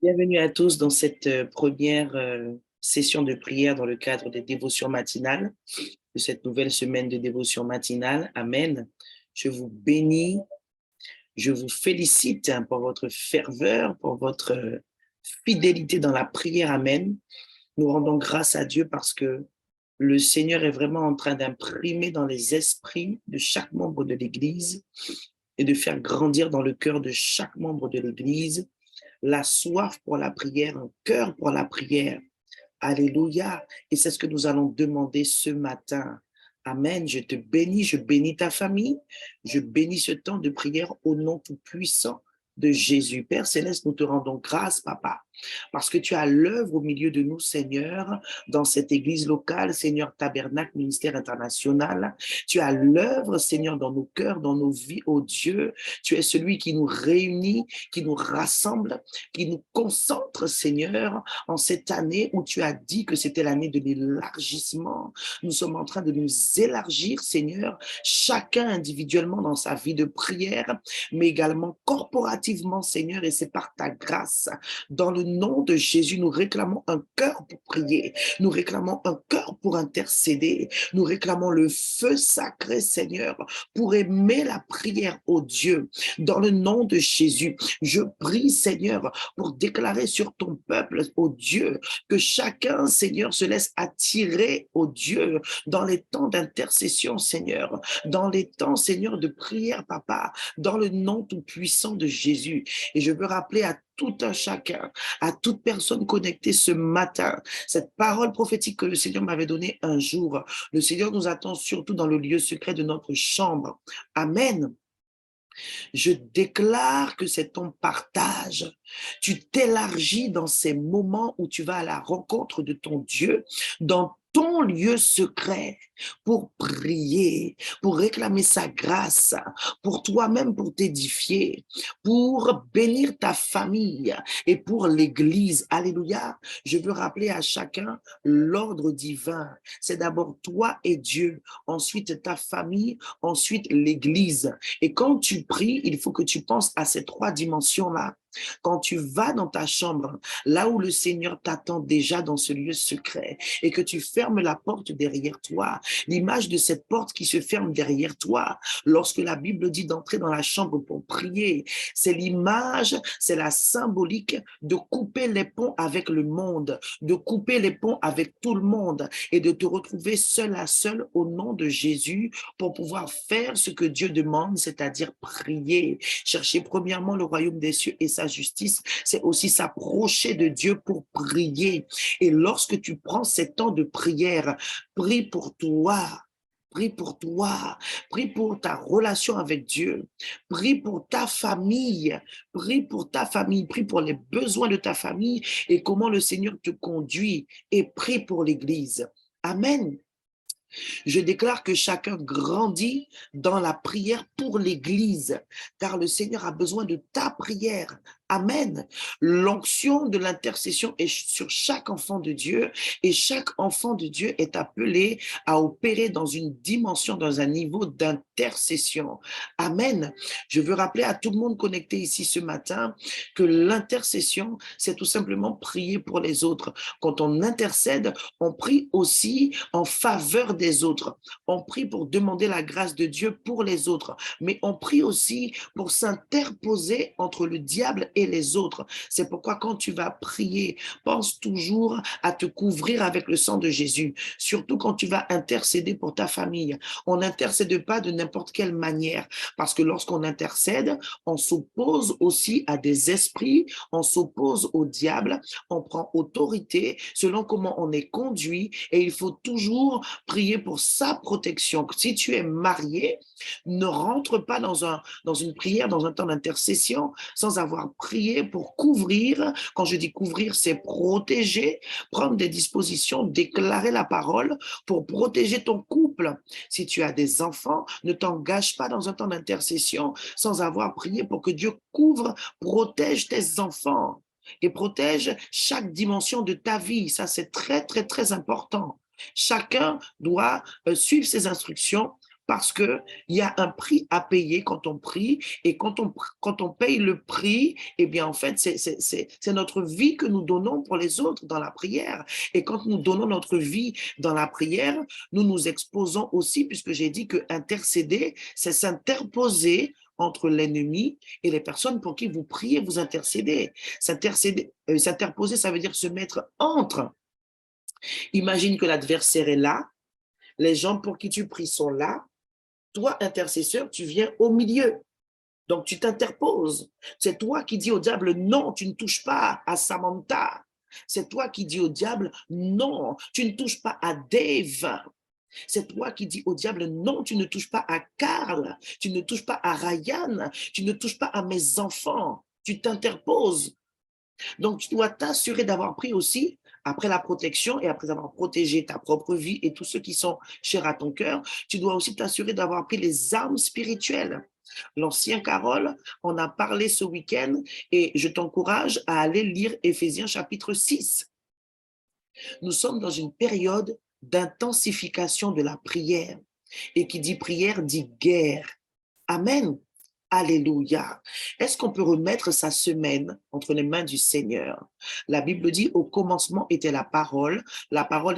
Bienvenue à tous dans cette première session de prière dans le cadre des dévotions matinales, de cette nouvelle semaine de dévotion matinale. Amen. Je vous bénis, je vous félicite pour votre ferveur, pour votre fidélité dans la prière. Amen. Nous rendons grâce à Dieu parce que le Seigneur est vraiment en train d'imprimer dans les esprits de chaque membre de l'Église et de faire grandir dans le cœur de chaque membre de l'Église la soif pour la prière, un cœur pour la prière. Alléluia. Et c'est ce que nous allons demander ce matin. Amen. Je te bénis, je bénis ta famille, je bénis ce temps de prière au nom tout-puissant de Jésus. Père Céleste, nous te rendons grâce, Papa, parce que tu as l'œuvre au milieu de nous, Seigneur, dans cette église locale, Seigneur, Tabernacle, Ministère International. Tu as l'œuvre, Seigneur, dans nos cœurs, dans nos vies, oh Dieu. Tu es celui qui nous réunit, qui nous rassemble, qui nous concentre, Seigneur, en cette année où tu as dit que c'était l'année de l'élargissement. Nous sommes en train de nous élargir, Seigneur, chacun individuellement dans sa vie de prière, mais également corporativement, Seigneur, et c'est par ta grâce. Dans le nom de Jésus, nous réclamons un cœur pour prier, nous réclamons un cœur pour intercéder, nous réclamons le feu sacré, Seigneur, pour aimer la prière, ô Dieu. Dans le nom de Jésus, je prie, Seigneur, pour déclarer sur ton peuple, ô Dieu, que chacun, Seigneur, se laisse attirer, ô Dieu, dans les temps d'intercession, Seigneur, dans les temps, Seigneur, de prière, Papa, dans le nom tout-puissant de Jésus. Et je veux rappeler à tout un chacun, à toute personne connectée ce matin, cette parole prophétique que le Seigneur m'avait donnée un jour. Le Seigneur nous attend surtout dans le lieu secret de notre chambre. Amen. Je déclare que c'est ton partage. Tu t'élargis dans ces moments où tu vas à la rencontre de ton Dieu, dans ton lieu secret pour prier, pour réclamer sa grâce, pour toi-même, pour t'édifier, pour bénir ta famille et pour l'Église. Alléluia. Je veux rappeler à chacun l'ordre divin. C'est d'abord toi et Dieu, ensuite ta famille, ensuite l'Église. Et quand tu pries, il faut que tu penses à ces trois dimensions-là. Quand tu vas dans ta chambre, là où le Seigneur t'attend déjà dans ce lieu secret, et que tu fermes la porte derrière toi, l'image de cette porte qui se ferme derrière toi, lorsque la Bible dit d'entrer dans la chambre pour prier, c'est l'image, c'est la symbolique de couper les ponts avec le monde, de couper les ponts avec tout le monde et de te retrouver seul à seul au nom de Jésus pour pouvoir faire ce que Dieu demande, c'est-à-dire prier. Chercher premièrement le royaume des cieux et sa justice, c'est aussi s'approcher de Dieu pour prier. Et lorsque tu prends ces temps de prière, prie pour toi. Prie pour toi, prie pour ta relation avec Dieu, prie pour ta famille, prie pour ta famille, prie pour les besoins de ta famille et comment le Seigneur te conduit et prie pour l'Église. Amen. Je déclare que chacun grandit dans la prière pour l'Église, car le Seigneur a besoin de ta prière. Amen. L'onction de l'intercession est sur chaque enfant de Dieu et chaque enfant de Dieu est appelé à opérer dans une dimension, dans un niveau d'intercession. Amen. Je veux rappeler à tout le monde connecté ici ce matin que l'intercession, c'est tout simplement prier pour les autres. Quand on intercède, on prie aussi en faveur des autres. On prie pour demander la grâce de Dieu pour les autres, mais on prie aussi pour s'interposer entre le diable et les autres. C'est pourquoi quand tu vas prier, pense toujours à te couvrir avec le sang de Jésus, surtout quand tu vas intercéder pour ta famille. On n'intercède pas de n'importe quelle manière, parce que lorsqu'on intercède, on s'oppose aussi à des esprits, on s'oppose au diable, on prend autorité selon comment on est conduit et il faut toujours prier pour sa protection. Si tu es marié, ne rentre pas dans une prière, dans un temps d'intercession sans avoir prié pour couvrir. Quand je dis couvrir, c'est protéger, prendre des dispositions, déclarer la parole pour protéger ton couple. Si tu as des enfants, ne t'engage pas dans un temps d'intercession sans avoir prié pour que Dieu couvre, protège tes enfants et protège chaque dimension de ta vie. Ça, c'est très, très, très important. Chacun doit suivre ses instructions, parce qu'il y a un prix à payer quand on prie, et quand on paye le prix, eh bien, en fait, c'est notre vie que nous donnons pour les autres dans la prière. Et quand nous donnons notre vie dans la prière, nous nous exposons aussi, puisque j'ai dit que intercéder, c'est s'interposer entre l'ennemi et les personnes pour qui vous priez, vous intercédez. S'interposer, ça veut dire se mettre entre. Imagine que l'adversaire est là, les gens pour qui tu pries sont là, toi, intercesseur, tu viens au milieu. Donc, tu t'interposes. C'est toi qui dis au diable, non, tu ne touches pas à Samantha. C'est toi qui dis au diable, non, tu ne touches pas à Dave. C'est toi qui dis au diable, non, tu ne touches pas à Karl, tu ne touches pas à Ryan, tu ne touches pas à mes enfants. Tu t'interposes. Donc, tu dois t'assurer d'avoir pris aussi, après la protection et après avoir protégé ta propre vie et tous ceux qui sont chers à ton cœur, tu dois aussi t'assurer d'avoir pris les armes spirituelles. L'ancien Carole, on a parlé ce week-end et je t'encourage à aller lire Éphésiens chapitre 6. Nous sommes dans une période d'intensification de la prière. Et qui dit prière dit guerre. Amen. Alléluia. Est-ce qu'on peut remettre sa semaine entre les mains du Seigneur? La Bible dit, au commencement était la parole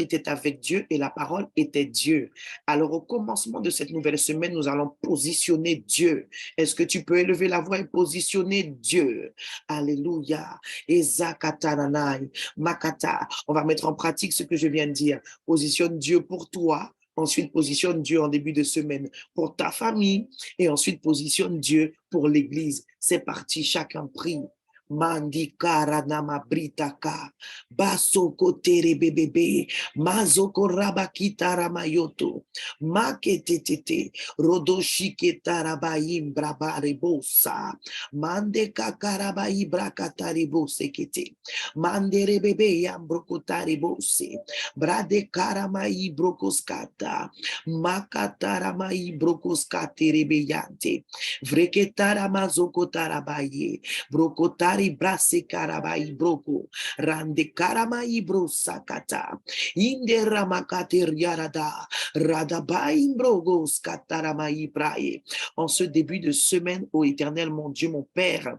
était avec Dieu et la parole était Dieu. Alors, au commencement de cette nouvelle semaine, nous allons positionner Dieu. Est-ce que tu peux élever la voix et positionner Dieu? Alléluia. Ezakatananai, Makata. On va mettre en pratique ce que je viens de dire. Positionne Dieu pour toi. Ensuite, positionne Dieu en début de semaine pour ta famille et ensuite positionne Dieu pour l'Église. C'est parti, chacun prie. Mandikara nama britaka, basoko tere bebebe, mazoko rabakita ramayoto, maketetete, rodoshike tarabayim brabarebosa, mande kakarabayi brakataribo sekete, mandere bebe yambrokotaribose, brade karamayi brokoskata, makataramayi brokoskaterebeyante, vreketaramazoko tarabaye, brokotari brase karabai broko rande karamai brosakata inde ramakate riarada radabai brogos kataramai praye. En ce début de semaine, ô Éternel, mon Dieu, mon Père,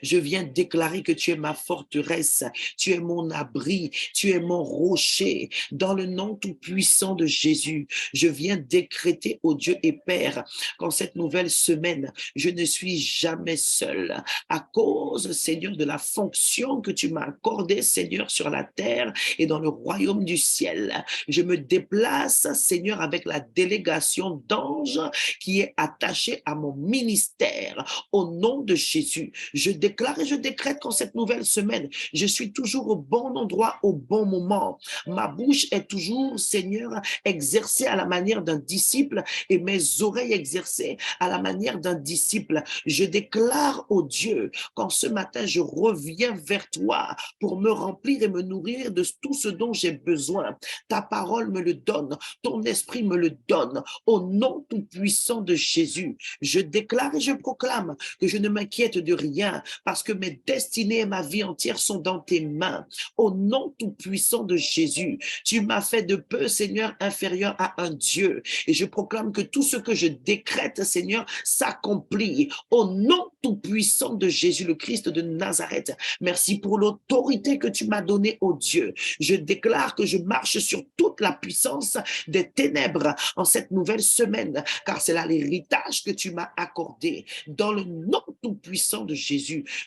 je viens déclarer que tu es ma forteresse, tu es mon abri, tu es mon rocher. Dans le nom tout-puissant de Jésus, je viens décréter au Dieu et Père qu'en cette nouvelle semaine, je ne suis jamais seul à cause, Seigneur, de la fonction que tu m'as accordée, Seigneur, sur la terre et dans le royaume du ciel. Je me déplace, Seigneur, avec la délégation d'anges qui est attachée à mon ministère. Au nom de Jésus, je déclare et je décrète qu'en cette nouvelle semaine, je suis toujours au bon endroit, au bon moment. Ma bouche est toujours, Seigneur, exercée à la manière d'un disciple et mes oreilles exercées à la manière d'un disciple. Je déclare au Dieu qu'en ce matin, je reviens vers toi pour me remplir et me nourrir de tout ce dont j'ai besoin. Ta parole me le donne, ton esprit me le donne. Au nom tout-puissant de Jésus, je déclare et je proclame que je ne m'inquiète de rien parce que mes destinées et ma vie entière sont dans tes mains. Au nom tout-puissant de Jésus, tu m'as fait de peu, Seigneur, inférieur à un Dieu. Et je proclame que tout ce que je décrète, Seigneur, s'accomplit. Au nom tout-puissant de Jésus, le Christ de Nazareth. Merci pour l'autorité que tu m'as donnée, ô Dieu. Je déclare que je marche sur toute la puissance des ténèbres en cette nouvelle semaine, car c'est là l'héritage que tu m'as accordé. Dans le nom tout-puissant de Jésus,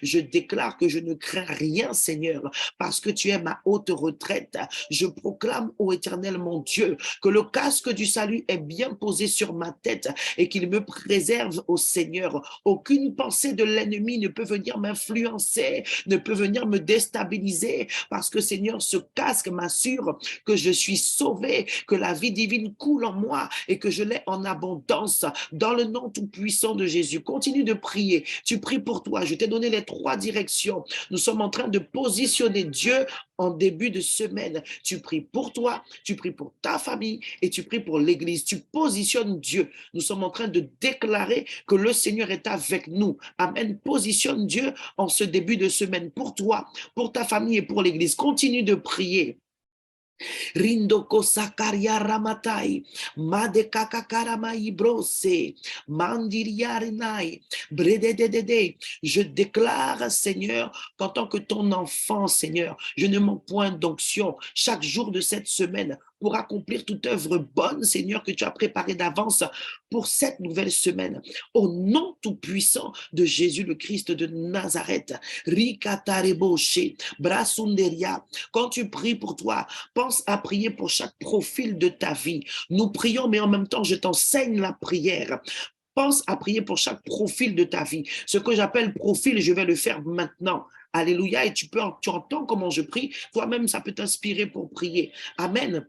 je déclare que je ne crains rien, Seigneur, parce que tu es ma haute retraite. Je proclame, ô Éternel, mon Dieu, que le casque du salut est bien posé sur ma tête et qu'il me préserve, ô Seigneur. Aucune pensée de l'ennemi ne peut venir m'influencer, ne peut venir me déstabiliser, parce que, Seigneur, ce casque m'assure que je suis sauvé, que la vie divine coule en moi et que je l'ai en abondance. Dans le nom tout-puissant de Jésus, continue de prier. Tu pries pour toi. Je t'ai donné les 3 directions. Nous sommes en train de positionner Dieu en début de semaine. Tu pries pour toi, tu pries pour ta famille et tu pries pour l'Église. Tu positionnes Dieu. Nous sommes en train de déclarer que le Seigneur est avec nous. Amen. Positionne Dieu en ce début de semaine pour toi, pour ta famille et pour l'Église. Continue de prier. Rindoko sakaria ramatai, madekakakarama brose, mandiriarinai, brededede. Je déclare, Seigneur, qu'en tant que ton enfant, Seigneur, je ne manque point d'onction chaque jour de cette semaine pour accomplir toute œuvre bonne, Seigneur, que tu as préparée d'avance pour cette nouvelle semaine. Au nom tout-puissant de Jésus le Christ de Nazareth, Rikatareboche, Brasunderia, quand tu pries pour toi, pense à prier pour chaque profil de ta vie. Nous prions, mais en même temps, je t'enseigne la prière. Pense à prier pour chaque profil de ta vie. Ce que j'appelle profil, je vais le faire maintenant. Alléluia. Et tu entends comment je prie. Toi-même, ça peut t'inspirer pour prier. Amen.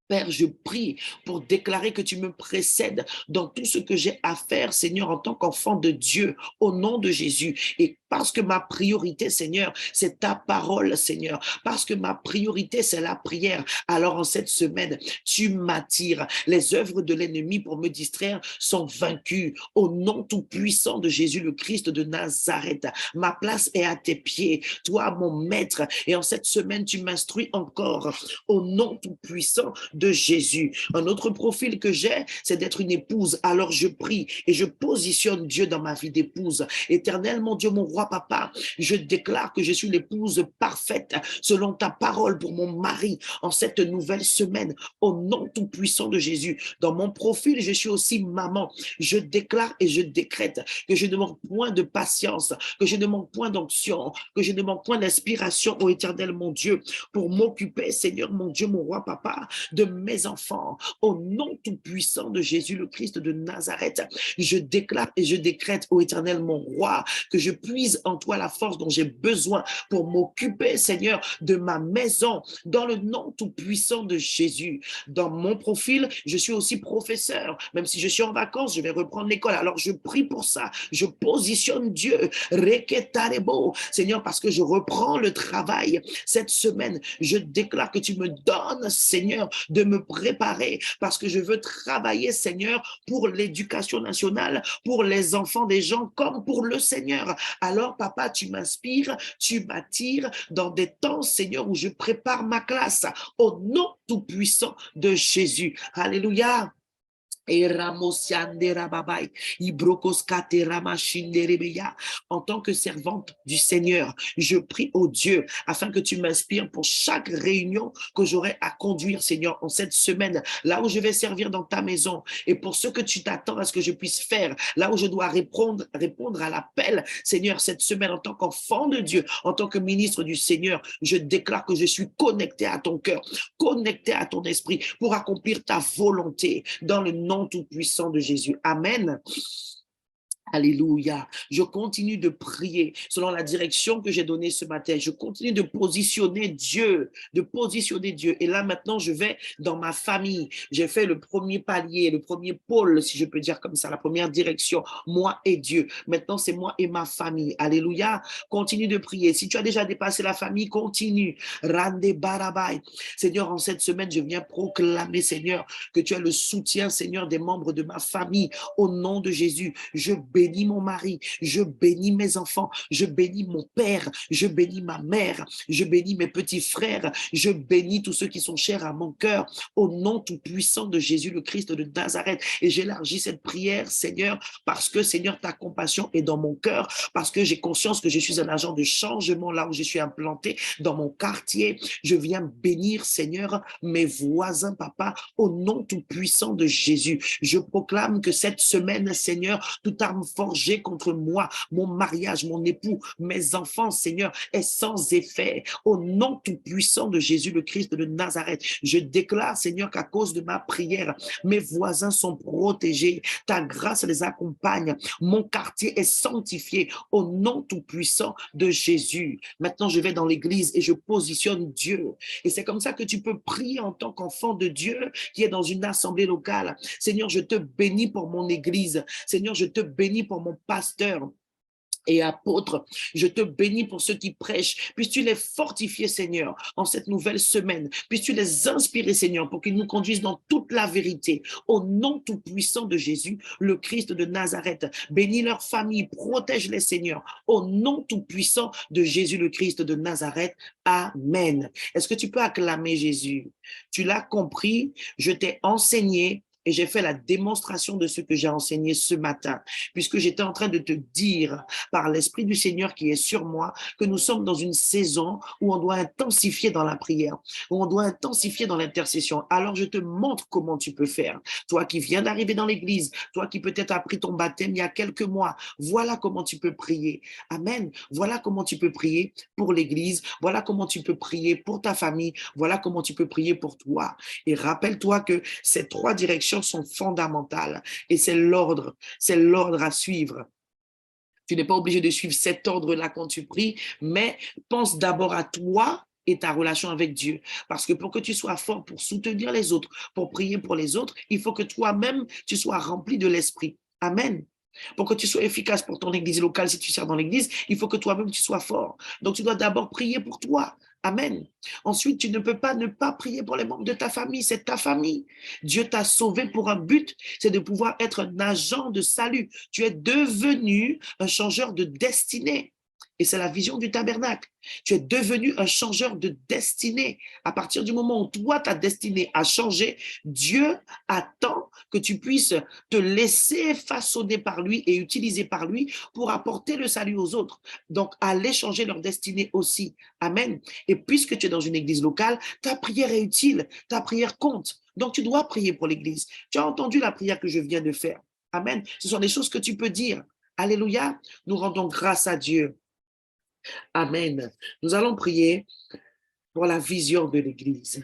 Père, je prie pour déclarer que tu me précèdes dans tout ce que j'ai à faire, Seigneur, en tant qu'enfant de Dieu, au nom de Jésus. Et parce que ma priorité, Seigneur, c'est ta parole, Seigneur. Parce que ma priorité, c'est la prière. Alors en cette semaine, tu m'attires. Les œuvres de l'ennemi pour me distraire sont vaincues. Au nom tout-puissant de Jésus le Christ de Nazareth, ma place est à tes pieds. Toi, mon maître. Et en cette semaine, tu m'instruis encore. Au nom tout-puissant de Jésus. Un autre profil que j'ai, c'est d'être une épouse. Alors je prie et je positionne Dieu dans ma vie d'épouse. Éternel, mon Dieu, mon roi, papa, je déclare que je suis l'épouse parfaite selon ta parole pour mon mari en cette nouvelle semaine. Au nom tout-puissant de Jésus. Dans mon profil, je suis aussi maman. Je déclare et je décrète que je ne manque point de patience, que je ne manque point d'onction, que je ne manque point d'inspiration, ô Éternel, mon Dieu, pour m'occuper, Seigneur, mon Dieu, mon roi, papa, de mes enfants. Au nom tout-puissant de Jésus le Christ de Nazareth, je déclare et je décrète, ô Éternel, mon roi, que je puise en toi la force dont j'ai besoin pour m'occuper, Seigneur, de ma maison, dans le nom tout-puissant de Jésus. Dans mon profil, je suis aussi professeur. Même si je suis en vacances, je vais reprendre l'école. Alors je prie pour ça. Je positionne Dieu. Reketarebo. Seigneur, parce que je reprends le travail cette semaine, je déclare que tu me donnes, Seigneur, de me préparer parce que je veux travailler, Seigneur, pour l'éducation nationale, pour les enfants des gens comme pour le Seigneur. Alors, papa, tu m'inspires, tu m'attires dans des temps, Seigneur, où je prépare ma classe au nom tout-puissant de Jésus. Alléluia. En tant que servante du Seigneur, je prie au Dieu afin que tu m'inspires pour chaque réunion que j'aurai à conduire, Seigneur, en cette semaine, là où je vais servir dans ta maison, et pour ce que tu t'attends à ce que je puisse faire, là où je dois répondre à l'appel, Seigneur, cette semaine, en tant qu'enfant de Dieu, en tant que ministre du Seigneur, je déclare que je suis connecté à ton cœur, connecté à ton esprit pour accomplir ta volonté dans le nom tout-puissant de Jésus. Amen. Alléluia. Je continue de prier selon la direction que j'ai donnée ce matin. Je continue de positionner Dieu, de positionner Dieu. Et là, maintenant, je vais dans ma famille. J'ai fait le premier palier, le premier pôle, si je peux dire comme ça, la première direction, moi et Dieu. Maintenant, c'est moi et ma famille. Alléluia. Continue de prier. Si tu as déjà dépassé la famille, continue. Rande barabai. Seigneur, en cette semaine, je viens proclamer, Seigneur, que tu as le soutien, Seigneur, des membres de ma famille. Au nom de Jésus, je bénis mon mari, je bénis mes enfants, je bénis mon père, je bénis ma mère, je bénis mes petits frères, je bénis tous ceux qui sont chers à mon cœur, au nom tout-puissant de Jésus le Christ de Nazareth. Et j'élargis cette prière, Seigneur, parce que, Seigneur, ta compassion est dans mon cœur, parce que j'ai conscience que je suis un agent de changement là où je suis implanté, dans mon quartier. Je viens bénir, Seigneur, mes voisins, papa, au nom tout-puissant de Jésus. Je proclame que cette semaine, Seigneur, toute arme forgée contre moi, mon mariage, mon époux, mes enfants, Seigneur, est sans effet. Au nom tout-puissant de Jésus le Christ de Nazareth, je déclare, Seigneur, qu'à cause de ma prière, mes voisins sont protégés. Ta grâce les accompagne. Mon quartier est sanctifié au nom tout-puissant de Jésus. Maintenant, je vais dans l'église et je positionne Dieu. Et c'est comme ça que tu peux prier en tant qu'enfant de Dieu qui est dans une assemblée locale. Seigneur, je te bénis pour mon église. Seigneur, je te bénis pour mon pasteur. et apôtres. Je te bénis pour ceux qui prêchent. Puisses-tu les fortifier, Seigneur, en cette nouvelle semaine. Puisses-tu les inspirer, Seigneur, pour qu'ils nous conduisent dans toute la vérité. Au nom tout-puissant de Jésus, le Christ de Nazareth. Bénis leur famille, protège-les, Seigneur. Au nom tout-puissant de Jésus, le Christ de Nazareth. Amen. Est-ce que tu peux acclamer Jésus? Tu l'as compris, je t'ai enseigné et j'ai fait la démonstration de ce que j'ai enseigné ce matin, puisque j'étais en train de te dire par l'Esprit du Seigneur qui est sur moi que nous sommes dans une saison où on doit intensifier dans la prière, où on doit intensifier dans l'intercession. Alors je te montre comment tu peux faire. Toi qui viens d'arriver dans l'église, toi qui peut-être as pris ton baptême il y a quelques mois, voilà comment tu peux prier. Amen. Voilà comment tu peux prier pour l'église, voilà comment tu peux prier pour ta famille, voilà comment tu peux prier pour toi. Et rappelle-toi que ces trois directions sont fondamentales et c'est l'ordre à suivre. Tu n'es pas obligé de suivre cet ordre-là quand tu pries, mais pense d'abord à toi et ta relation avec Dieu. Parce que pour que tu sois fort pour soutenir les autres, pour prier pour les autres, il faut que toi-même, tu sois rempli de l'Esprit. Amen. Pour que tu sois efficace pour ton église locale, si tu sers dans l'église, il faut que toi-même, tu sois fort. Donc, tu dois d'abord prier pour toi. Amen. Ensuite, tu ne peux pas ne pas prier pour les membres de ta famille. C'est ta famille. Dieu t'a sauvé pour un but, c'est de pouvoir être un agent de salut. Tu es devenu un changeur de destinée. Et c'est la vision du tabernacle. Tu es devenu un changeur de destinée. À partir du moment où toi, ta destinée a changé, Dieu attend que tu puisses te laisser façonner par lui et utiliser par lui pour apporter le salut aux autres. Donc, aller changer leur destinée aussi. Amen. Et puisque tu es dans une église locale, ta prière est utile, ta prière compte. Donc, tu dois prier pour l'église. Tu as entendu la prière que je viens de faire. Amen. Ce sont des choses que tu peux dire. Alléluia. Nous rendons grâce à Dieu. Amen. Nous allons prier pour la vision de l'Église.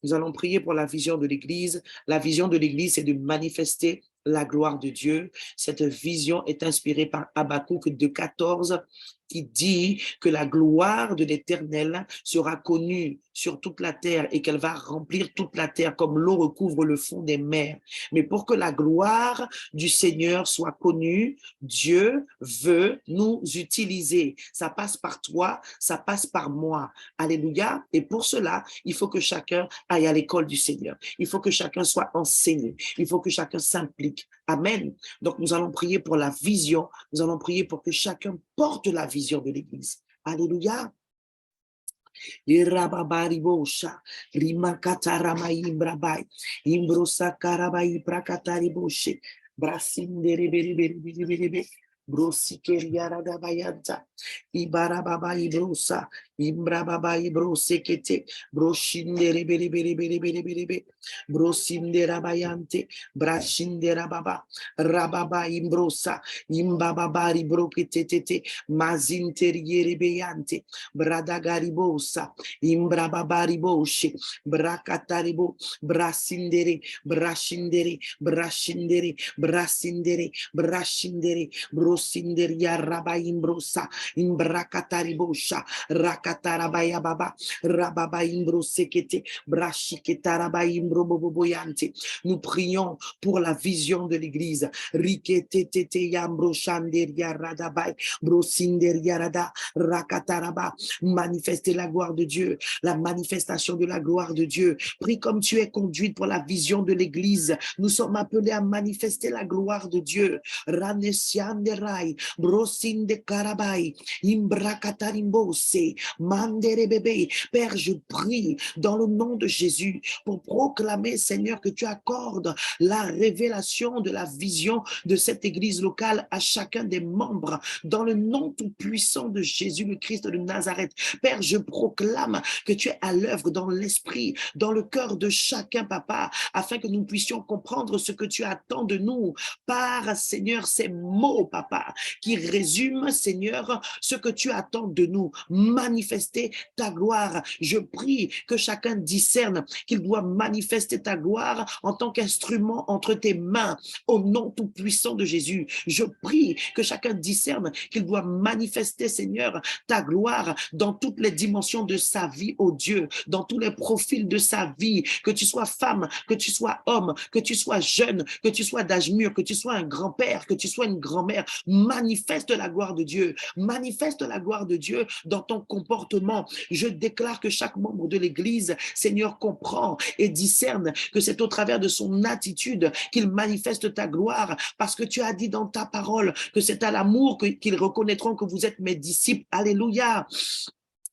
Nous allons prier pour la vision de l'Église. La vision de l'Église, c'est de manifester la gloire de Dieu. Cette vision est inspirée par Habakkuk 2,14 qui dit que la gloire de l'Éternel sera connue sur toute la terre et qu'elle va remplir toute la terre comme l'eau recouvre le fond des mers. Mais pour que la gloire du Seigneur soit connue, Dieu veut nous utiliser. Ça passe par toi, ça passe par moi. Alléluia. Et pour cela, il faut que chacun aille à l'école du Seigneur. Il faut que chacun soit enseigné. Il faut que chacun s'implique. Amen. Donc, nous allons prier pour la vision. Nous allons prier pour que chacun porte la vision de l'Église. Alléluia. Irababaribosha, rimakataramai imbrabai, imbrosakarabai prakatariboshe, brasindereberiberiberiberibe, brosikeriaradabayanta, ibarababa ibrosa, imbrababa ibrosekete, broshindereberiberiberiberibe, brosinderabayante, brashinderababa, rababa imbrosa, imbababari broketetete, mazinterierebeyante, Bradagaribosa, Imbrababariboshe, Brakataribo, Brasindere, Brashindere, Brashindere, Brasindere, Brashindere, Brosinderia Rabaimbrosa, Imbrakataribosha, Rakatarabaya Baba, Rababaimbrosekete, Brashiketarabaimbroboboyante. Nous prions pour la vision de l'Église. Riketete Yambroshanderia Radabai, Brosinderia Rada, Rakataraba. Manifester la gloire de Dieu, la manifestation de la gloire de Dieu. Prie comme tu es conduite pour la vision de l'Église. Nous sommes appelés à manifester la gloire de Dieu. Ranesianderai, brosinde karabai, imbrakatarimbose, manderebebe. Père, je prie dans le nom de Jésus pour proclamer, Seigneur, que tu accordes la révélation de la vision de cette Église locale à chacun des membres dans le nom tout puissant de Jésus le Christ de Nazareth. Père, je proclame que tu es à l'œuvre dans l'esprit, dans le cœur de chacun, papa, afin que nous puissions comprendre ce que tu attends de nous par, Seigneur, ces mots, papa, qui résument, Seigneur, ce que tu attends de nous, manifester ta gloire. Je prie que chacun discerne qu'il doit manifester ta gloire en tant qu'instrument entre tes mains, au nom tout puissant de Jésus. Je prie que chacun discerne qu'il doit manifester, Seigneur, ta gloire dans toutes les dimensions de sa vie, oh Dieu, dans tous les profils de sa vie, que tu sois femme, que tu sois homme, que tu sois jeune, que tu sois d'âge mûr, que tu sois un grand-père, que tu sois une grand-mère, Manifeste la gloire de Dieu. Manifeste la gloire de Dieu dans ton comportement. Je déclare que chaque membre de l'Église, Seigneur, comprend et discerne que c'est au travers de son attitude qu'il manifeste ta gloire, parce que tu as dit dans ta parole que c'est à l'amour qu'ils reconnaîtront que vous êtes mes disciples. Alléluia.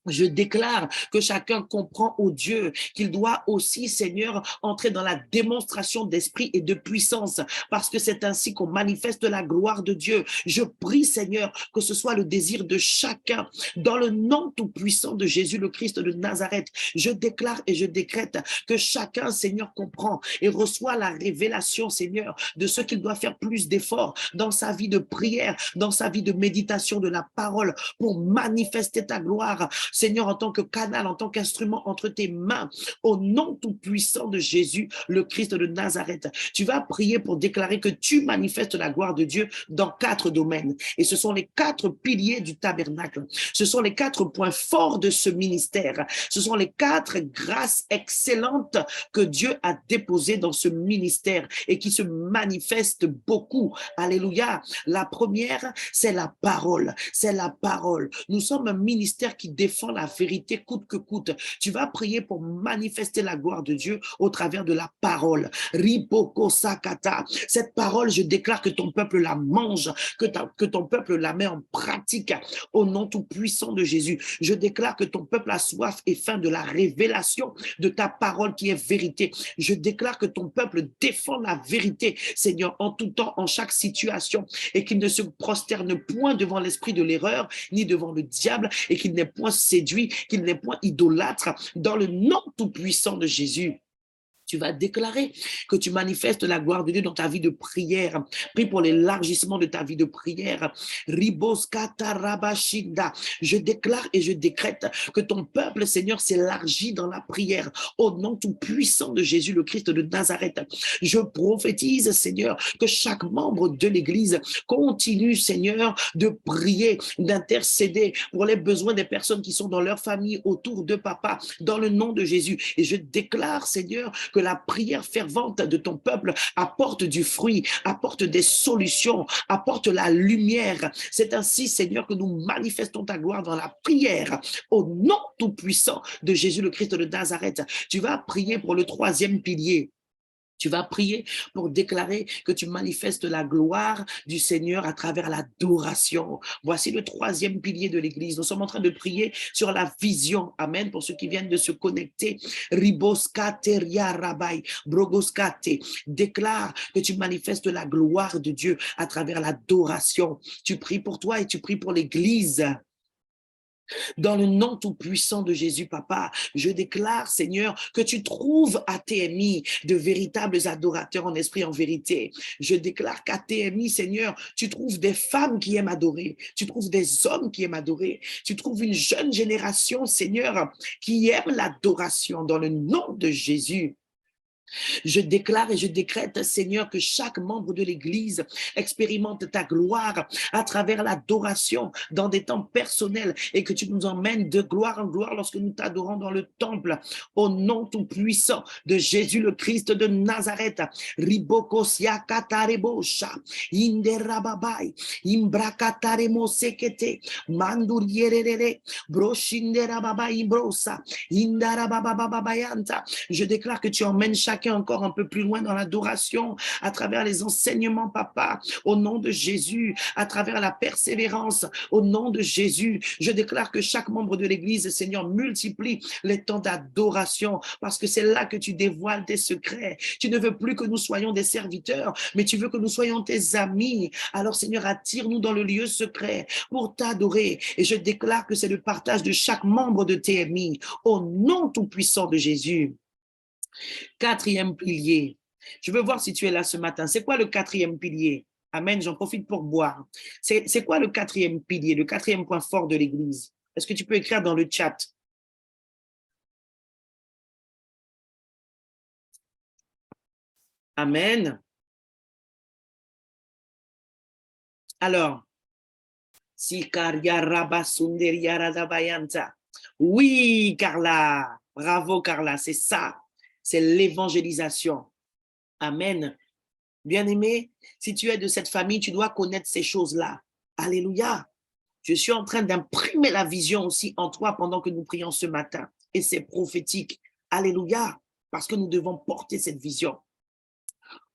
Je déclare que chacun comprend, au Dieu, qu'il doit aussi, Seigneur, entrer dans la démonstration d'esprit et de puissance, parce que c'est ainsi qu'on manifeste la gloire de Dieu. Je prie, Seigneur, que ce soit le désir de chacun, dans le nom tout-puissant de Jésus, le Christ de Nazareth. Je déclare et je décrète que chacun, Seigneur, comprend et reçoit la révélation, Seigneur, de ce qu'il doit faire plus d'efforts dans sa vie de prière, dans sa vie de méditation de la parole, pour manifester ta gloire, Seigneur, en tant que canal, en tant qu'instrument entre tes mains, au nom tout-puissant de Jésus, le Christ de Nazareth. Tu vas prier pour déclarer que tu manifestes la gloire de Dieu dans 4 domaines. Et ce sont les 4 piliers du tabernacle. Ce sont les 4 points forts de ce ministère. Ce sont les 4 grâces excellentes que Dieu a déposées dans ce ministère et qui se manifestent beaucoup. Alléluia. La première, c'est la parole. C'est la parole. Nous sommes un ministère qui défend la vérité coûte que coûte. Tu vas prier pour manifester la gloire de Dieu au travers de la parole. Ripoko sakata. Cette parole, je déclare que ton peuple la mange, que ton peuple la met en pratique au nom tout puissant de Jésus. Je déclare que ton peuple a soif et faim de la révélation de ta parole qui est vérité. Je déclare que ton peuple défend la vérité, Seigneur, en tout temps, en chaque situation, et qu'il ne se prosterne point devant l'esprit de l'erreur, ni devant le diable, et qu'il n'est point séduit, qu'il n'est point idolâtre, dans le nom tout-puissant de Jésus. Tu vas déclarer que tu manifestes la gloire de Dieu dans ta vie de prière. Prie pour l'élargissement de ta vie de prière. Je déclare et je décrète que ton peuple, Seigneur, s'élargit dans la prière au nom tout puissant de Jésus, le Christ de Nazareth. Je prophétise, Seigneur, que chaque membre de l'Église continue, Seigneur, de prier, d'intercéder pour les besoins des personnes qui sont dans leur famille, autour de papa, dans le nom de Jésus. Et je déclare, Seigneur, que la prière fervente de ton peuple apporte du fruit, apporte des solutions, apporte la lumière. C'est ainsi, Seigneur, que nous manifestons ta gloire dans la prière au nom tout-puissant de Jésus le Christ de Nazareth. Tu vas prier pour le 3e pilier. Tu vas prier pour déclarer que tu manifestes la gloire du Seigneur à travers l'adoration. Voici le 3e pilier de l'Église. Nous sommes en train de prier sur la vision. Amen. Pour ceux qui viennent de se connecter. Riboskate ria rabai, brogoskate. Déclare que tu manifestes la gloire de Dieu à travers l'adoration. Tu pries pour toi et tu pries pour l'Église. Dans le nom tout-puissant de Jésus, papa, je déclare, Seigneur, que tu trouves à TMI de véritables adorateurs en esprit, en vérité. Je déclare qu'à TMI, Seigneur, tu trouves des femmes qui aiment adorer, tu trouves des hommes qui aiment adorer, tu trouves une jeune génération, Seigneur, qui aime l'adoration dans le nom de Jésus. Je déclare et je décrète, Seigneur, que chaque membre de l'Église expérimente ta gloire à travers l'adoration dans des temps personnels et que tu nous emmènes de gloire en gloire lorsque nous t'adorons dans le temple. Au nom tout-puissant de Jésus le Christ de Nazareth. Ribokosia katarebosha, inderababai, imbrakataremo sekete, mandurierere, broshinderababai imbrosa, indarabababayanta. Je déclare que tu emmènes chacun encore un peu plus loin dans l'adoration, à travers les enseignements, papa, au nom de Jésus, à travers la persévérance, au nom de Jésus. Je déclare que chaque membre de l'Église, Seigneur, multiplie les temps d'adoration, parce que c'est là que tu dévoiles tes secrets. Tu ne veux plus que nous soyons des serviteurs, mais tu veux que nous soyons tes amis. Alors, Seigneur, attire-nous dans le lieu secret pour t'adorer. Et je déclare que c'est le partage de chaque membre de TMI, au nom tout-puissant de Jésus. 4e pilier. Je veux voir si tu es là ce matin. C'est quoi le 4e pilier? Amen, j'en profite pour boire. C'est quoi le 4e pilier, le 4e point fort de l'Église? Est-ce que tu peux écrire dans le chat? Amen. Alors, oui, Carla. Bravo, Carla. C'est ça. C'est l'évangélisation. Amen. Bien-aimé, si tu es de cette famille, tu dois connaître ces choses-là. Alléluia. Je suis en train d'imprimer la vision aussi en toi pendant que nous prions ce matin. Et c'est prophétique. Alléluia. Parce que nous devons porter cette vision.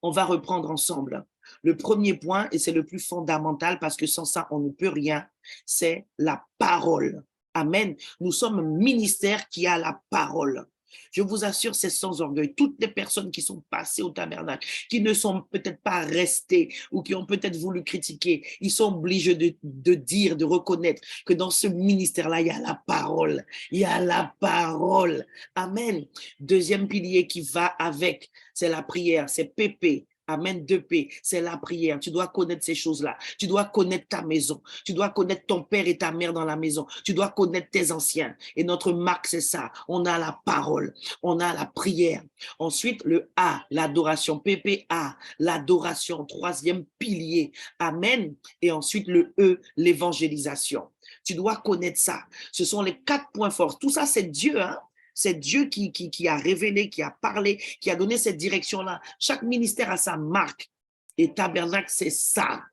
On va reprendre ensemble. Le premier point, et c'est le plus fondamental parce que sans ça, on ne peut rien, c'est la parole. Amen. Nous sommes un ministère qui a la parole. Je vous assure, c'est sans orgueil. Toutes les personnes qui sont passées au tabernacle, qui ne sont peut-être pas restées ou qui ont peut-être voulu critiquer, ils sont obligés de dire, de reconnaître que dans ce ministère-là, il y a la parole. Il y a la parole. Amen. Deuxième pilier qui va avec, c'est la prière, c'est Pépé. Amen, 2P, c'est la prière. Tu dois connaître ces choses-là. Tu dois connaître ta maison. Tu dois connaître ton père et ta mère dans la maison. Tu dois connaître tes anciens. Et notre marque, c'est ça. On a la parole. On a la prière. Ensuite, le A, l'adoration. PPA, l'adoration. Troisième pilier. Amen. Et ensuite, le E, l'évangélisation. Tu dois connaître ça. Ce sont les 4 points forts. Tout ça, c'est Dieu, hein? C'est Dieu qui a révélé, qui a parlé, qui a donné cette direction-là. Chaque ministère a sa marque. Et Tabernacle, c'est ça.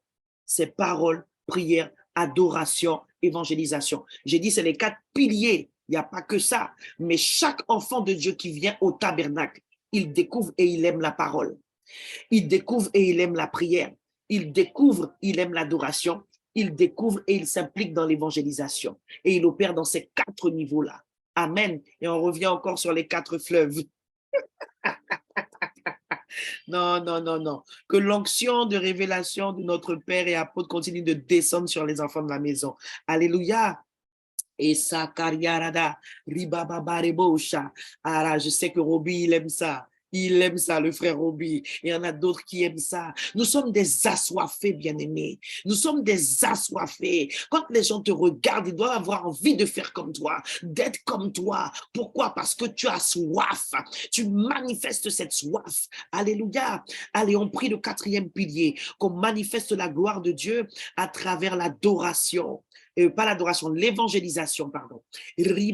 C'est parole, prière, adoration, évangélisation. J'ai dit, c'est les 4 piliers. Il n'y a pas que ça. Mais chaque enfant de Dieu qui vient au Tabernacle, il découvre et il aime la parole. Il découvre et il aime la prière. Il découvre, il aime l'adoration. Il découvre et il s'implique dans l'évangélisation. Et il opère dans ces 4 niveaux-là. Amen. Et on revient encore sur les 4 fleuves. Non, non, non, non. Que l'onction de révélation de notre Père et apôtre continue de descendre sur les enfants de la maison. Alléluia. Et ça, Kariarada, Ribababarebosha. Ah, je sais que Roby, il aime ça. Il aime ça, le frère Roby. Et il y en a d'autres qui aiment ça. Nous sommes des assoiffés, bien-aimés. Nous sommes des assoiffés. Quand les gens te regardent, ils doivent avoir envie de faire comme toi, d'être comme toi. Pourquoi? Parce que tu as soif. Tu manifestes cette soif. Alléluia. Allez, on prie le 4e pilier, qu'on manifeste la gloire de Dieu à travers l'adoration. Pas l'adoration, l'évangélisation, pardon. Je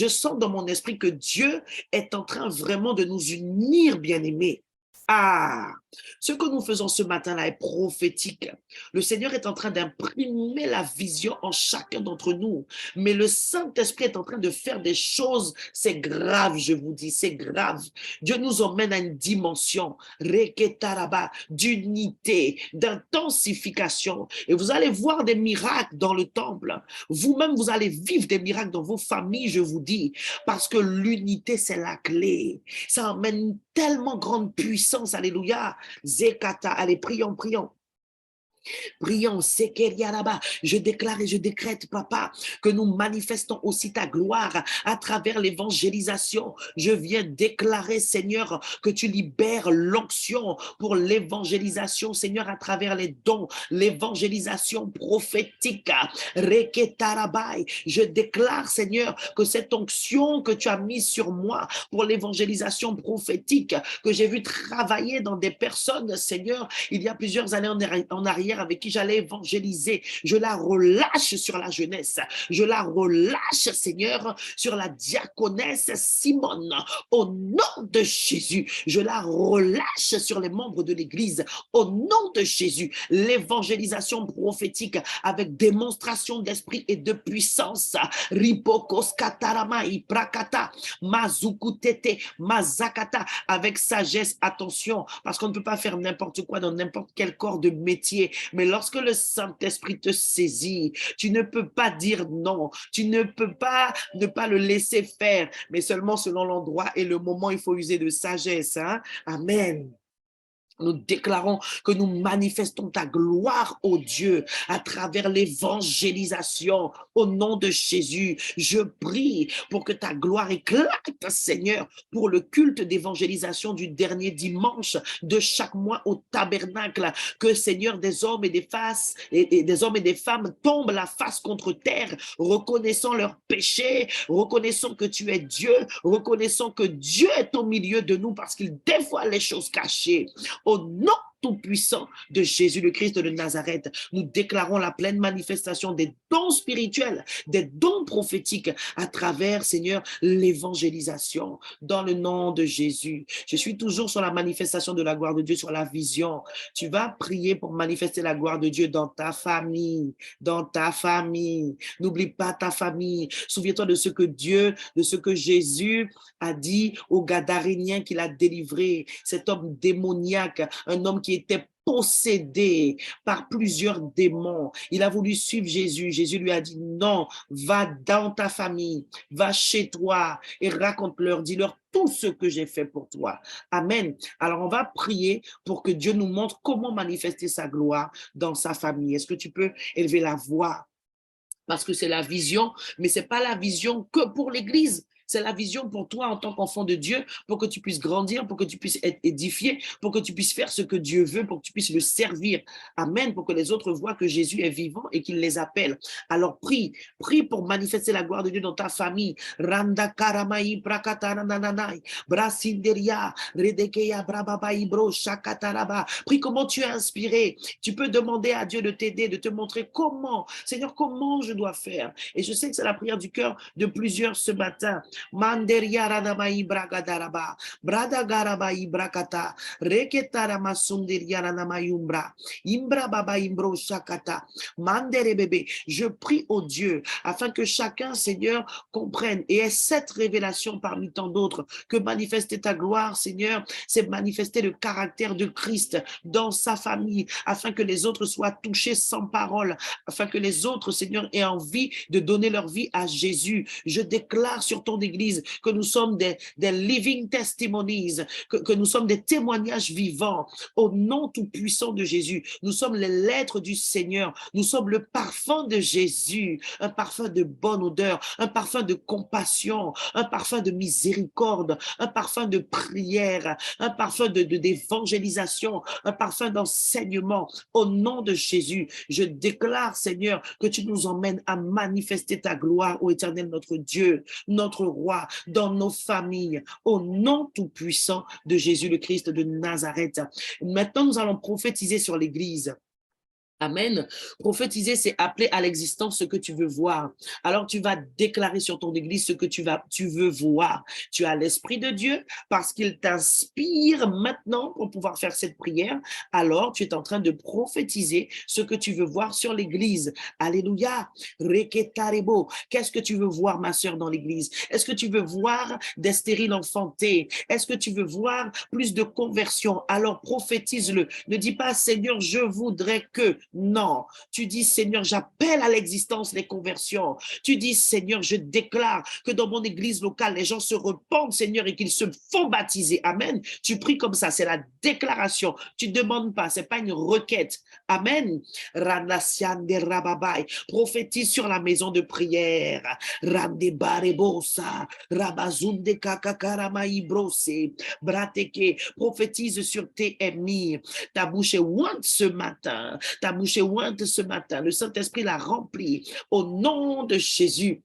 sens dans mon esprit que Dieu est en train vraiment de nous unir, bien-aimés. Ah, ce que nous faisons ce matin-là est prophétique. Le Seigneur est en train d'imprimer la vision en chacun d'entre nous. Mais le Saint-Esprit est en train de faire des choses. C'est grave, je vous dis, c'est grave. Dieu nous emmène à une dimension d'unité, d'intensification. Et vous allez voir des miracles dans le temple. Vous-même, vous allez vivre des miracles dans vos familles, je vous dis. Parce que l'unité, c'est la clé. Ça emmène une tellement grande puissance. Alléluia. Zekata. Allez, prions, prions. Prions, Sekeriaraba. Je déclare et je décrète, papa, que nous manifestons aussi ta gloire à travers l'évangélisation. Je viens déclarer, Seigneur, que tu libères l'onction pour l'évangélisation, Seigneur, à travers les dons, l'évangélisation prophétique. Reketarabai. Je déclare, Seigneur, que cette onction que tu as mise sur moi pour l'évangélisation prophétique, que j'ai vu travailler dans des personnes, Seigneur, il y a plusieurs années en arrière, avec qui j'allais évangéliser, je la relâche sur la jeunesse, je la relâche, Seigneur, sur la diaconesse Simone, au nom de Jésus, je la relâche sur les membres de l'église, au nom de Jésus, l'évangélisation prophétique avec démonstration d'esprit et de puissance, Ripokos Katarama Iprakata, Mazukutete, Mazakata, avec sagesse, attention, parce qu'on ne peut pas faire n'importe quoi dans n'importe quel corps de métier, mais lorsque le Saint-Esprit te saisit, tu ne peux pas dire non, tu ne peux pas ne pas le laisser faire, mais seulement selon l'endroit et le moment, il faut user de sagesse. Hein? Amen. Nous déclarons que nous manifestons ta gloire, ô Dieu, à travers l'évangélisation. Au nom de Jésus, je prie pour que ta gloire éclate, Seigneur, pour le culte d'évangélisation du dernier dimanche de chaque mois au tabernacle. Que, Seigneur, des hommes et des hommes et des femmes tombent la face contre terre, reconnaissant leurs péchés, reconnaissant que tu es Dieu, reconnaissant que Dieu est au milieu de nous parce qu'il dévoile les choses cachées. Au nom tout-puissant de Jésus le Christ de Nazareth, nous déclarons la pleine manifestation des dons spirituels, des dons prophétiques à travers, Seigneur, l'évangélisation dans le nom de Jésus. Je suis toujours sur la manifestation de la gloire de Dieu, sur la vision. Tu vas prier pour manifester la gloire de Dieu dans ta famille, dans ta famille. N'oublie pas ta famille. Souviens-toi de ce que Dieu, de ce que Jésus a dit aux Gadaréniens qu'il a délivré, cet homme démoniaque, un homme qui était possédé par plusieurs démons. Il a voulu suivre Jésus. Jésus lui a dit non, va dans ta famille, va chez toi et raconte-leur, dis-leur tout ce que j'ai fait pour toi. Amen. Alors on va prier pour que Dieu nous montre comment manifester sa gloire dans sa famille. Est-ce que tu peux élever la voix? Parce que c'est la vision, mais ce n'est pas la vision que pour l'Église. C'est la vision pour toi en tant qu'enfant de Dieu, pour que tu puisses grandir, pour que tu puisses être édifié, pour que tu puisses faire ce que Dieu veut, pour que tu puisses le servir. Amen, pour que les autres voient que Jésus est vivant et qu'il les appelle. Alors prie pour manifester la gloire de Dieu dans ta famille. Randa karamai prakatarananai, brasinderia, redekeya brababai bro shakataraba. Prie comment tu es inspiré. Tu peux demander à Dieu de t'aider, de te montrer comment. Seigneur, comment je dois faire? Et je sais que c'est la prière du cœur de plusieurs ce matin. Manderia ranamai bragadaraba, bradagarabai brakata, reketarama sunderia ranamayumbra, imbra baba imbro shakata, mandere bébé. Je prie au Dieu afin que chacun, Seigneur, comprenne et ait cette révélation parmi tant d'autres, que manifester ta gloire, Seigneur, c'est manifester le caractère de Christ dans sa famille, afin que les autres soient touchés sans parole, afin que les autres, Seigneur, aient envie de donner leur vie à Jésus. Je déclare sur ton Église que nous sommes des living testimonies, que nous sommes des témoignages vivants au nom tout-puissant de Jésus. Nous sommes les lettres du Seigneur. Nous sommes le parfum de Jésus, un parfum de bonne odeur, un parfum de compassion, un parfum de miséricorde, un parfum de prière, un parfum d'évangélisation, un parfum d'enseignement. Au nom de Jésus, je déclare, Seigneur, que tu nous emmènes à manifester ta gloire, ô Éternel, notre Dieu, notre Roi, dans nos familles, au nom tout-puissant de Jésus le Christ de Nazareth. Maintenant, nous allons prophétiser sur l'Église. Amen. Prophétiser, c'est appeler à l'existence ce que tu veux voir. Alors, tu vas déclarer sur ton église ce que tu veux voir. Tu as l'Esprit de Dieu parce qu'il t'inspire maintenant pour pouvoir faire cette prière. Alors, tu es en train de prophétiser ce que tu veux voir sur l'église. Alléluia. Reketarebo. Qu'est-ce que tu veux voir, ma sœur, dans l'église? Est-ce que tu veux voir des stériles enfantés? Est-ce que tu veux voir plus de conversion? Alors, prophétise-le. Ne dis pas, Seigneur, je voudrais que. Non, tu dis, Seigneur, j'appelle à l'existence les conversions. Tu dis, Seigneur, je déclare que dans mon église locale, les gens se repentent, Seigneur, et qu'ils se font baptiser. Amen. Tu pries comme ça, c'est la déclaration. Tu ne demandes pas, ce n'est pas une requête. Amen. Prophétise sur la maison de prière. Prophétise sur TMI. Ta bouche est ointe ce matin. Ta bouche est ointe ce matin. Le Saint-Esprit l'a remplie au nom de Jésus.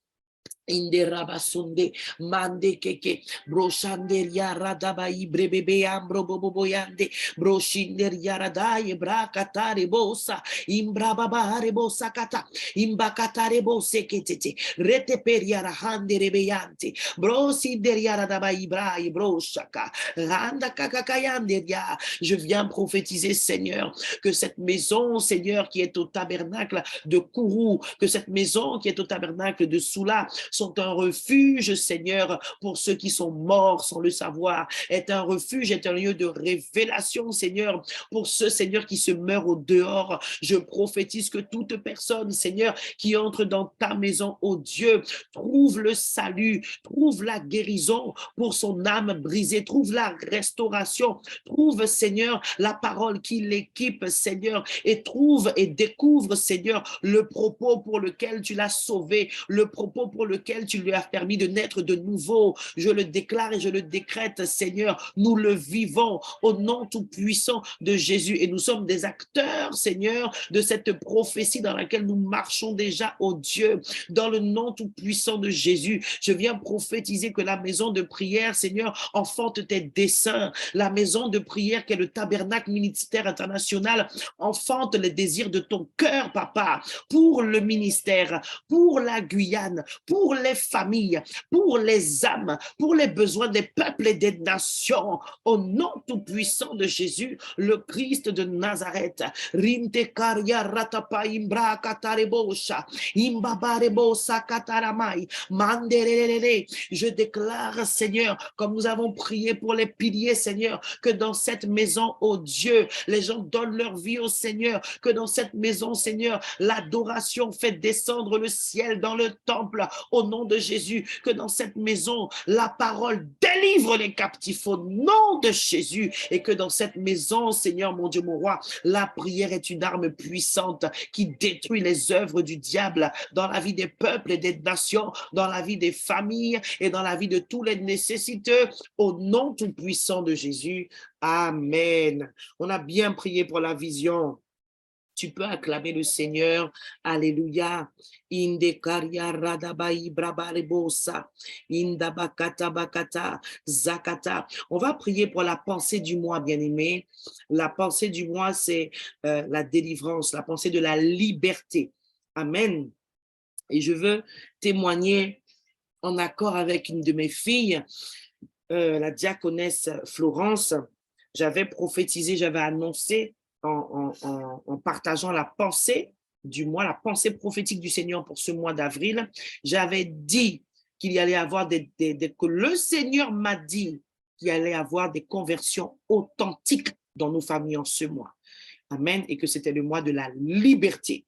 Inde rabasunde mande keke broshanderia radabai brebebe ambro boboyande broshinderia radai brakatare bosa imbrababare bosa kata imbakatare bose ketete reteperia rahande rebeyante brosinderia radabai brai broshaka randa kakakayanderia. Je viens prophétiser, Seigneur, que cette maison, Seigneur, qui est au tabernacle de Kourou, que cette maison qui est au tabernacle de Soula sont un refuge, Seigneur, pour ceux qui sont morts sans le savoir, est un refuge, est un lieu de révélation, Seigneur, pour ceux, Seigneur, qui se meurent au dehors. Je prophétise que toute personne, Seigneur, qui entre dans ta maison, ô Dieu, trouve le salut, trouve la guérison pour son âme brisée, trouve la restauration, trouve, Seigneur, la parole qui l'équipe, Seigneur, et trouve et découvre, Seigneur, le propos pour lequel tu l'as sauvé, le propos pour lequel lequel tu lui as permis de naître de nouveau. Je le déclare et je le décrète, Seigneur, nous le vivons au nom tout-puissant de Jésus et nous sommes des acteurs, Seigneur, de cette prophétie dans laquelle nous marchons déjà, oh Dieu, dans le nom tout-puissant de Jésus. Je viens prophétiser que la maison de prière, Seigneur, enfante tes desseins. La maison de prière qui est le tabernacle ministère international enfante les désirs de ton cœur, papa, pour le ministère, pour la Guyane, pour les familles, pour les âmes, pour les besoins des peuples et des nations. Au nom tout-puissant de Jésus, le Christ de Nazareth. Rinte karia ratapa imbra katarebosha, imbabarebosa kataramai, manderere. Je déclare, Seigneur, comme nous avons prié pour les piliers, Seigneur, que dans cette maison, oh Dieu, les gens donnent leur vie au Seigneur, que dans cette maison, Seigneur, l'adoration fait descendre le ciel dans le temple au nom de Jésus, que dans cette maison, la parole délivre les captifs au nom de Jésus et que dans cette maison, Seigneur, mon Dieu, mon roi, la prière est une arme puissante qui détruit les œuvres du diable dans la vie des peuples et des nations, dans la vie des familles et dans la vie de tous les nécessiteux au nom tout puissant de Jésus. Amen. On a bien prié pour la vision. Tu peux acclamer le Seigneur. Alléluia. Indekaria radabai brabarebosa. Indabakata bakata zakata. On va prier pour la pensée du mois, bien-aimé. La pensée du mois, c'est la délivrance, la pensée de la liberté. Amen. Et je veux témoigner en accord avec une de mes filles, la diaconesse Florence. J'avais prophétisé, j'avais annoncé en partageant la pensée du mois, la pensée prophétique du Seigneur pour ce mois d'avril. J'avais dit qu'il y allait avoir que le Seigneur m'a dit qu'il y allait avoir des conversions authentiques dans nos familles en ce mois. Amen. Et que c'était le mois de la liberté.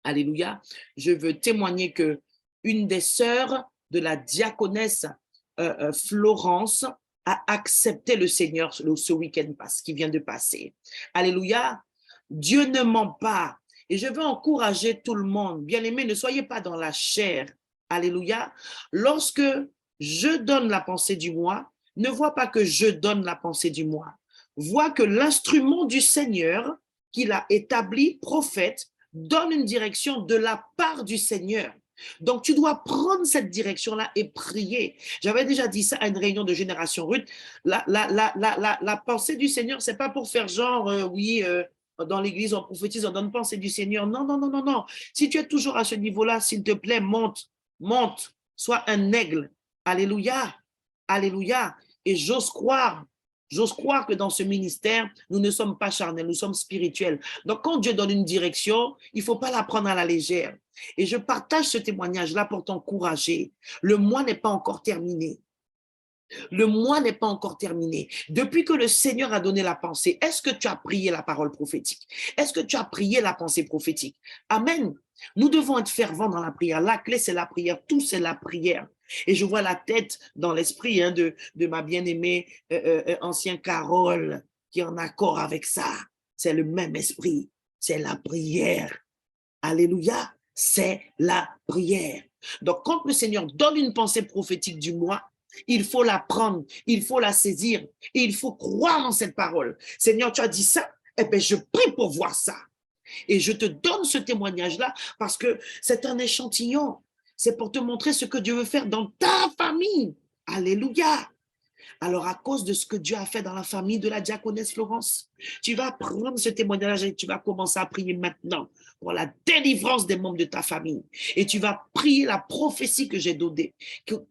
Alléluia. Je veux témoigner que une des sœurs de la diaconesse Florence a accepté le Seigneur ce week-end qui vient de passer. Alléluia. Dieu ne ment pas. Et je veux encourager tout le monde. Bien-aimés, ne soyez pas dans la chair. Alléluia. Lorsque je donne la pensée du mois, ne vois pas que je donne la pensée du mois. Vois que l'instrument du Seigneur qu'il a établi, prophète, donne une direction de la part du Seigneur. Donc, tu dois prendre cette direction-là et prier. J'avais déjà dit ça à une réunion de Génération Ruth. La pensée du Seigneur, c'est pas pour faire genre, dans l'église, on prophétise, on donne pensée du Seigneur. Non, non, non, non, non. Si tu es toujours à ce niveau-là, s'il te plaît, monte, monte, sois un aigle. Alléluia, alléluia. Et j'ose croire que dans ce ministère, nous ne sommes pas charnels, nous sommes spirituels. Donc, quand Dieu donne une direction, il ne faut pas la prendre à la légère. Et je partage ce témoignage-là pour t'encourager. Le mois n'est pas encore terminé. Le mois n'est pas encore terminé. Depuis que le Seigneur a donné la pensée, est-ce que tu as prié la parole prophétique? Est-ce que tu as prié la pensée prophétique? Amen. Nous devons être fervents dans la prière. La clé, c'est la prière. Tout, c'est la prière. Et je vois la tête dans l'esprit de ma bien-aimée ancienne Carole qui est en accord avec ça. C'est le même esprit. C'est la prière. Alléluia. C'est la prière. Donc, quand le Seigneur donne une pensée prophétique du mois, il faut la prendre, il faut la saisir, et il faut croire en cette parole. Seigneur, tu as dit ça, eh bien, je prie pour voir ça. Et je te donne ce témoignage-là parce que c'est un échantillon. C'est pour te montrer ce que Dieu veut faire dans ta famille. Alléluia. Alors, à cause de ce que Dieu a fait dans la famille de la diaconesse Florence, tu vas prendre ce témoignage et tu vas commencer à prier maintenant pour la délivrance des membres de ta famille. Et tu vas prier la prophétie que j'ai donnée,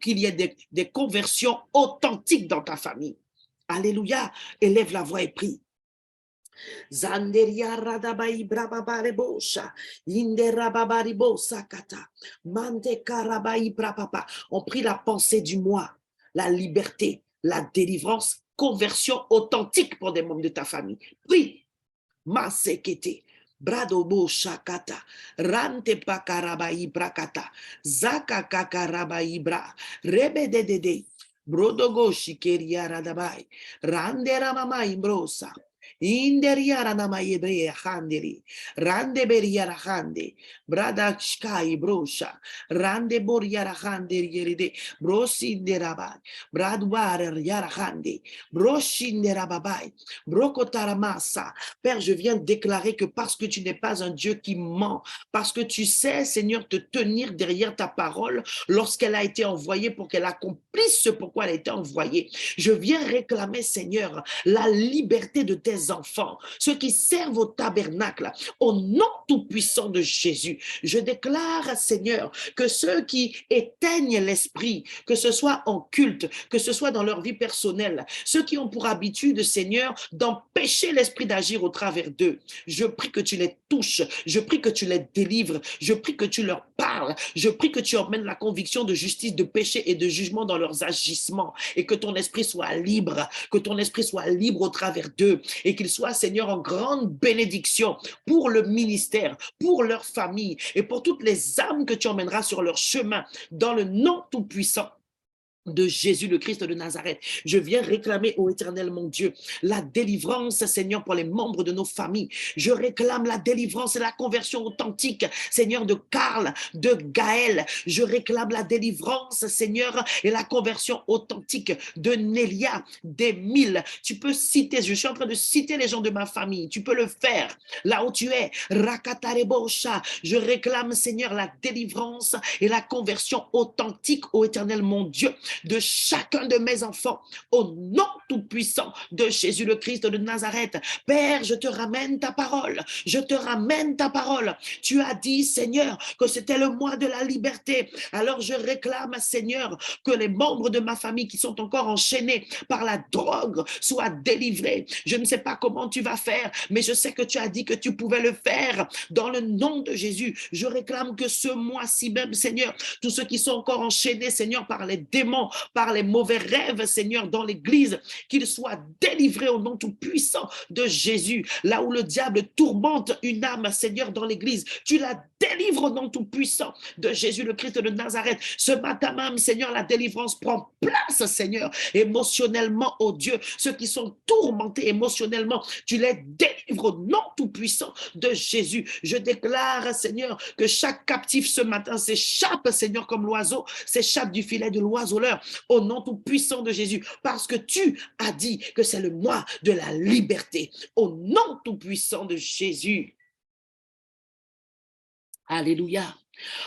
qu'il y ait des conversions authentiques dans ta famille. Alléluia. Élève la voix et prie. Zanderia radabai brababarebosha, inderababaribosa kata, mante karabai brababa. On prie la pensée du mois, la liberté, la délivrance, conversion authentique pour des membres de ta famille. Prie. Masekete. Bradobo shakata, rante pakarabai brakata, zaka kakarabai bra, rebedede, brodogo shikeria radabai, randera mama imbrosa. Inderiara namayebrea handeli. Rande beriara hande. Brada shkai brosha. Rande boriara hande yeride. Brosinderaba. Bradware yara hande. Broshinderababai. Brokotaramasa. Père, je viens déclarer que parce que tu n'es pas un Dieu qui ment, parce que tu sais, Seigneur, te tenir derrière ta parole lorsqu'elle a été envoyée pour qu'elle accomplisse ce pourquoi elle a été envoyée. Je viens réclamer, Seigneur, la liberté de tes enfants, ceux qui servent au tabernacle, au nom tout-puissant de Jésus. Je déclare, Seigneur, que ceux qui éteignent l'esprit, que ce soit en culte, que ce soit dans leur vie personnelle, ceux qui ont pour habitude, Seigneur, d'empêcher l'esprit d'agir au travers d'eux, je prie que tu les touches, je prie que tu les délivres, je prie que tu leur parles, je prie que tu emmènes la conviction de justice, de péché et de jugement dans leurs agissements et que ton esprit soit libre, que ton esprit soit libre au travers d'eux et qu'il soit, Seigneur, en grande bénédiction pour le ministère, pour leur famille et pour toutes les âmes que tu emmèneras sur leur chemin dans le nom tout-puissant de Jésus le Christ de Nazareth. Je viens réclamer au Éternel mon Dieu la délivrance, Seigneur, pour les membres de nos familles. Je réclame la délivrance et la conversion authentique, Seigneur, de Karl, de Gaël. Je réclame la délivrance, Seigneur, et la conversion authentique de Nélia, d'Émile. Tu peux citer, je suis en train de citer les gens de ma famille. Tu peux le faire là où tu es. Rakatarebocha. Je réclame, Seigneur, la délivrance et la conversion authentique au Éternel mon Dieu de chacun de mes enfants, au nom tout-puissant de Jésus le Christ de Nazareth. Père, je te ramène ta parole, je te ramène ta parole. Tu as dit, Seigneur, que c'était le mois de la liberté. Alors je réclame, Seigneur, que les membres de ma famille qui sont encore enchaînés par la drogue soient délivrés. Je ne sais pas comment tu vas faire, mais je sais que tu as dit que tu pouvais le faire. Dans le nom de Jésus, je réclame que ce mois-ci même, Seigneur, tous ceux qui sont encore enchaînés, Seigneur, par les démons, par les mauvais rêves, Seigneur, dans l'église, qu'ils soient délivrés au nom tout-puissant de Jésus. Là où le diable tourmente une âme, Seigneur, dans l'église, tu la délivres au nom tout-puissant de Jésus le Christ de Nazareth. Ce matin même, Seigneur, la délivrance prend place, Seigneur, émotionnellement, oh Dieu. Ceux qui sont tourmentés émotionnellement, tu les délivres au nom tout-puissant de Jésus. Je déclare, Seigneur, que chaque captif ce matin s'échappe, Seigneur, comme l'oiseau s'échappe du filet de l'oiseleur, au nom tout-puissant de Jésus, parce que tu as dit que c'est le mois de la liberté, au nom tout-puissant de Jésus. Alléluia.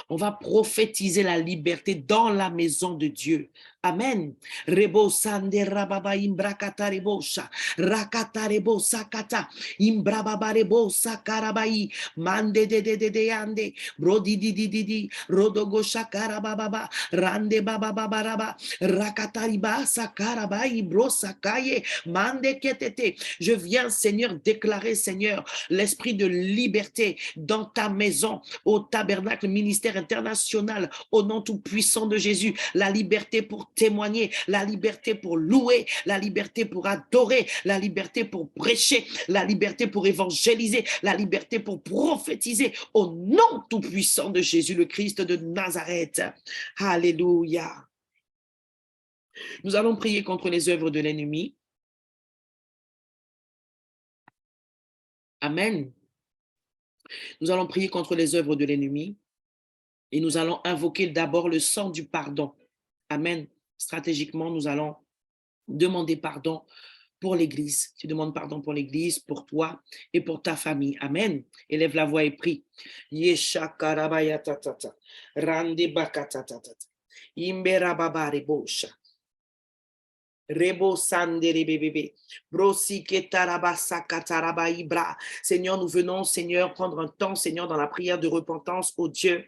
On va prophétiser la liberté dans la maison de Dieu. Amen. Rebo sande rababa imbrakata rebosha. Rakata rebosa kata. Imbrababa rebosa karabai. Mande de ande. Brodi di. Rodogo shakarababa. Rande baba babaraba. Rakata ribasa karabai. Brosa kaye. Mande ketete. Je viens, Seigneur, déclarer, Seigneur, l'esprit de liberté dans ta maison, au tabernacle ministère international, au nom tout puissant de Jésus, la liberté pour témoigner, la liberté pour louer, la liberté pour adorer, la liberté pour prêcher, la liberté pour évangéliser, la liberté pour prophétiser, au nom tout puissant de Jésus le Christ de Nazareth. Alléluia. Nous allons prier contre les œuvres de l'ennemi. Amen. Nous allons prier contre les œuvres de l'ennemi. Et nous allons invoquer d'abord le sang du pardon. Amen. Stratégiquement, nous allons demander pardon pour l'Église. Tu demandes pardon pour l'Église, pour toi et pour ta famille. Amen. Élève la voix et prie. Yesha karabaya tatata. Rande bakatatata. Imbera babare bosha. Rebo sandere bébé. Brosi ketarabasa kataraba ibra. Seigneur, nous venons, Seigneur, prendre un temps, Seigneur, dans la prière de repentance, au Dieu.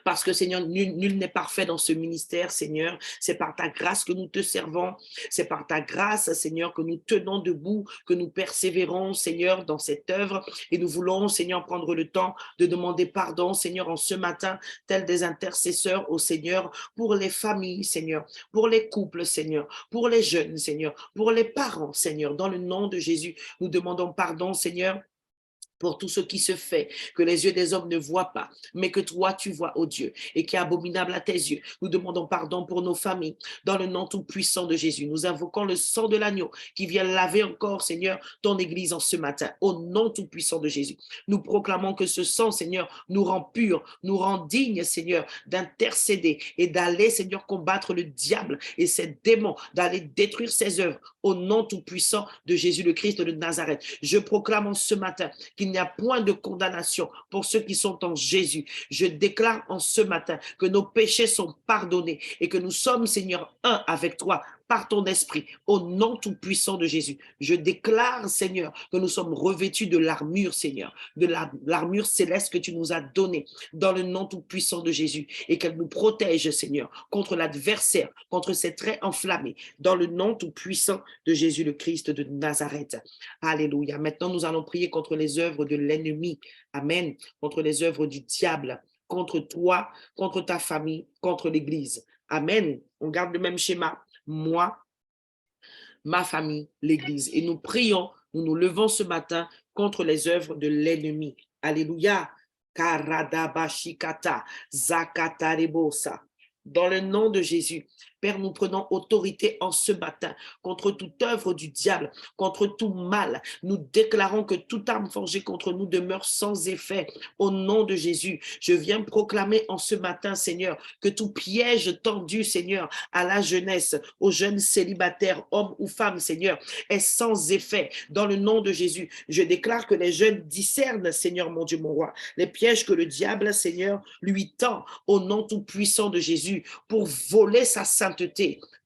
Parce que, Seigneur, nul n'est parfait dans ce ministère, Seigneur. C'est par ta grâce que nous te servons. C'est par ta grâce, Seigneur, que nous tenons debout, que nous persévérons, Seigneur, dans cette œuvre. Et nous voulons, Seigneur, prendre le temps de demander pardon, Seigneur, en ce matin, tels des intercesseurs au Seigneur, pour les familles, Seigneur, pour les couples, Seigneur, pour les jeunes, Seigneur, pour les parents, Seigneur. Dans le nom de Jésus, nous demandons pardon, Seigneur, pour tout ce qui se fait, que les yeux des hommes ne voient pas, mais que toi, tu vois, ô Dieu, et qui est abominable à tes yeux. Nous demandons pardon pour nos familles, dans le nom tout-puissant de Jésus. Nous invoquons le sang de l'agneau qui vient laver encore, Seigneur, ton Église en ce matin, au nom tout-puissant de Jésus. Nous proclamons que ce sang, Seigneur, nous rend purs, nous rend dignes, Seigneur, d'intercéder et d'aller, Seigneur, combattre le diable et ses démons, d'aller détruire ses œuvres, au nom tout-puissant de Jésus le Christ de Nazareth. Je proclame en ce matin qu'il n'y a point de condamnation pour ceux qui sont en Jésus. Je déclare en ce matin que nos péchés sont pardonnés et que nous sommes, Seigneur, un avec toi par ton esprit, au nom tout-puissant de Jésus. Je déclare, Seigneur, que nous sommes revêtus de l'armure, Seigneur, de l'armure céleste que tu nous as donnée dans le nom tout-puissant de Jésus et qu'elle nous protège, Seigneur, contre l'adversaire, contre ses traits enflammés, dans le nom tout-puissant de Jésus le Christ de Nazareth. Alléluia. Maintenant, nous allons prier contre les œuvres de l'ennemi. Amen. Contre les œuvres du diable, contre toi, contre ta famille, contre l'Église. Amen. On garde le même schéma. Moi, ma famille, l'Église. Et nous prions, nous nous levons ce matin contre les œuvres de l'ennemi. Alléluia. Karadabashikata, Zakatarebosa. Dans le nom de Jésus, Père, nous prenons autorité en ce matin contre toute œuvre du diable, contre tout mal. Nous déclarons que toute arme forgée contre nous demeure sans effet. Au nom de Jésus, je viens proclamer en ce matin, Seigneur, que tout piège tendu, Seigneur, à la jeunesse, aux jeunes célibataires, hommes ou femmes, Seigneur, est sans effet. Dans le nom de Jésus, je déclare que les jeunes discernent, Seigneur, mon Dieu, mon roi, les pièges que le diable, Seigneur, lui tend au nom tout puissant de Jésus pour voler sa sainteté.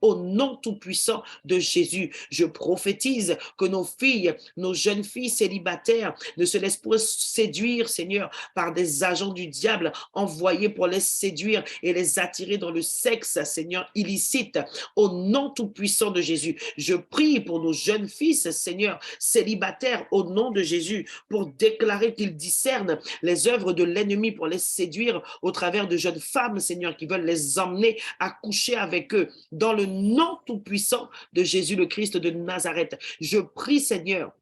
Au nom tout-puissant de Jésus, je prophétise que nos filles, nos jeunes filles célibataires ne se laissent pas séduire, Seigneur, par des agents du diable envoyés pour les séduire et les attirer dans le sexe, Seigneur, illicite. Au nom tout-puissant de Jésus, je prie pour nos jeunes fils, Seigneur, célibataires, au nom de Jésus, pour déclarer qu'ils discernent les œuvres de l'ennemi pour les séduire au travers de jeunes femmes, Seigneur, qui veulent les emmener à coucher avec eux. Dans le nom tout-puissant de Jésus le Christ de Nazareth, je prie, Seigneur,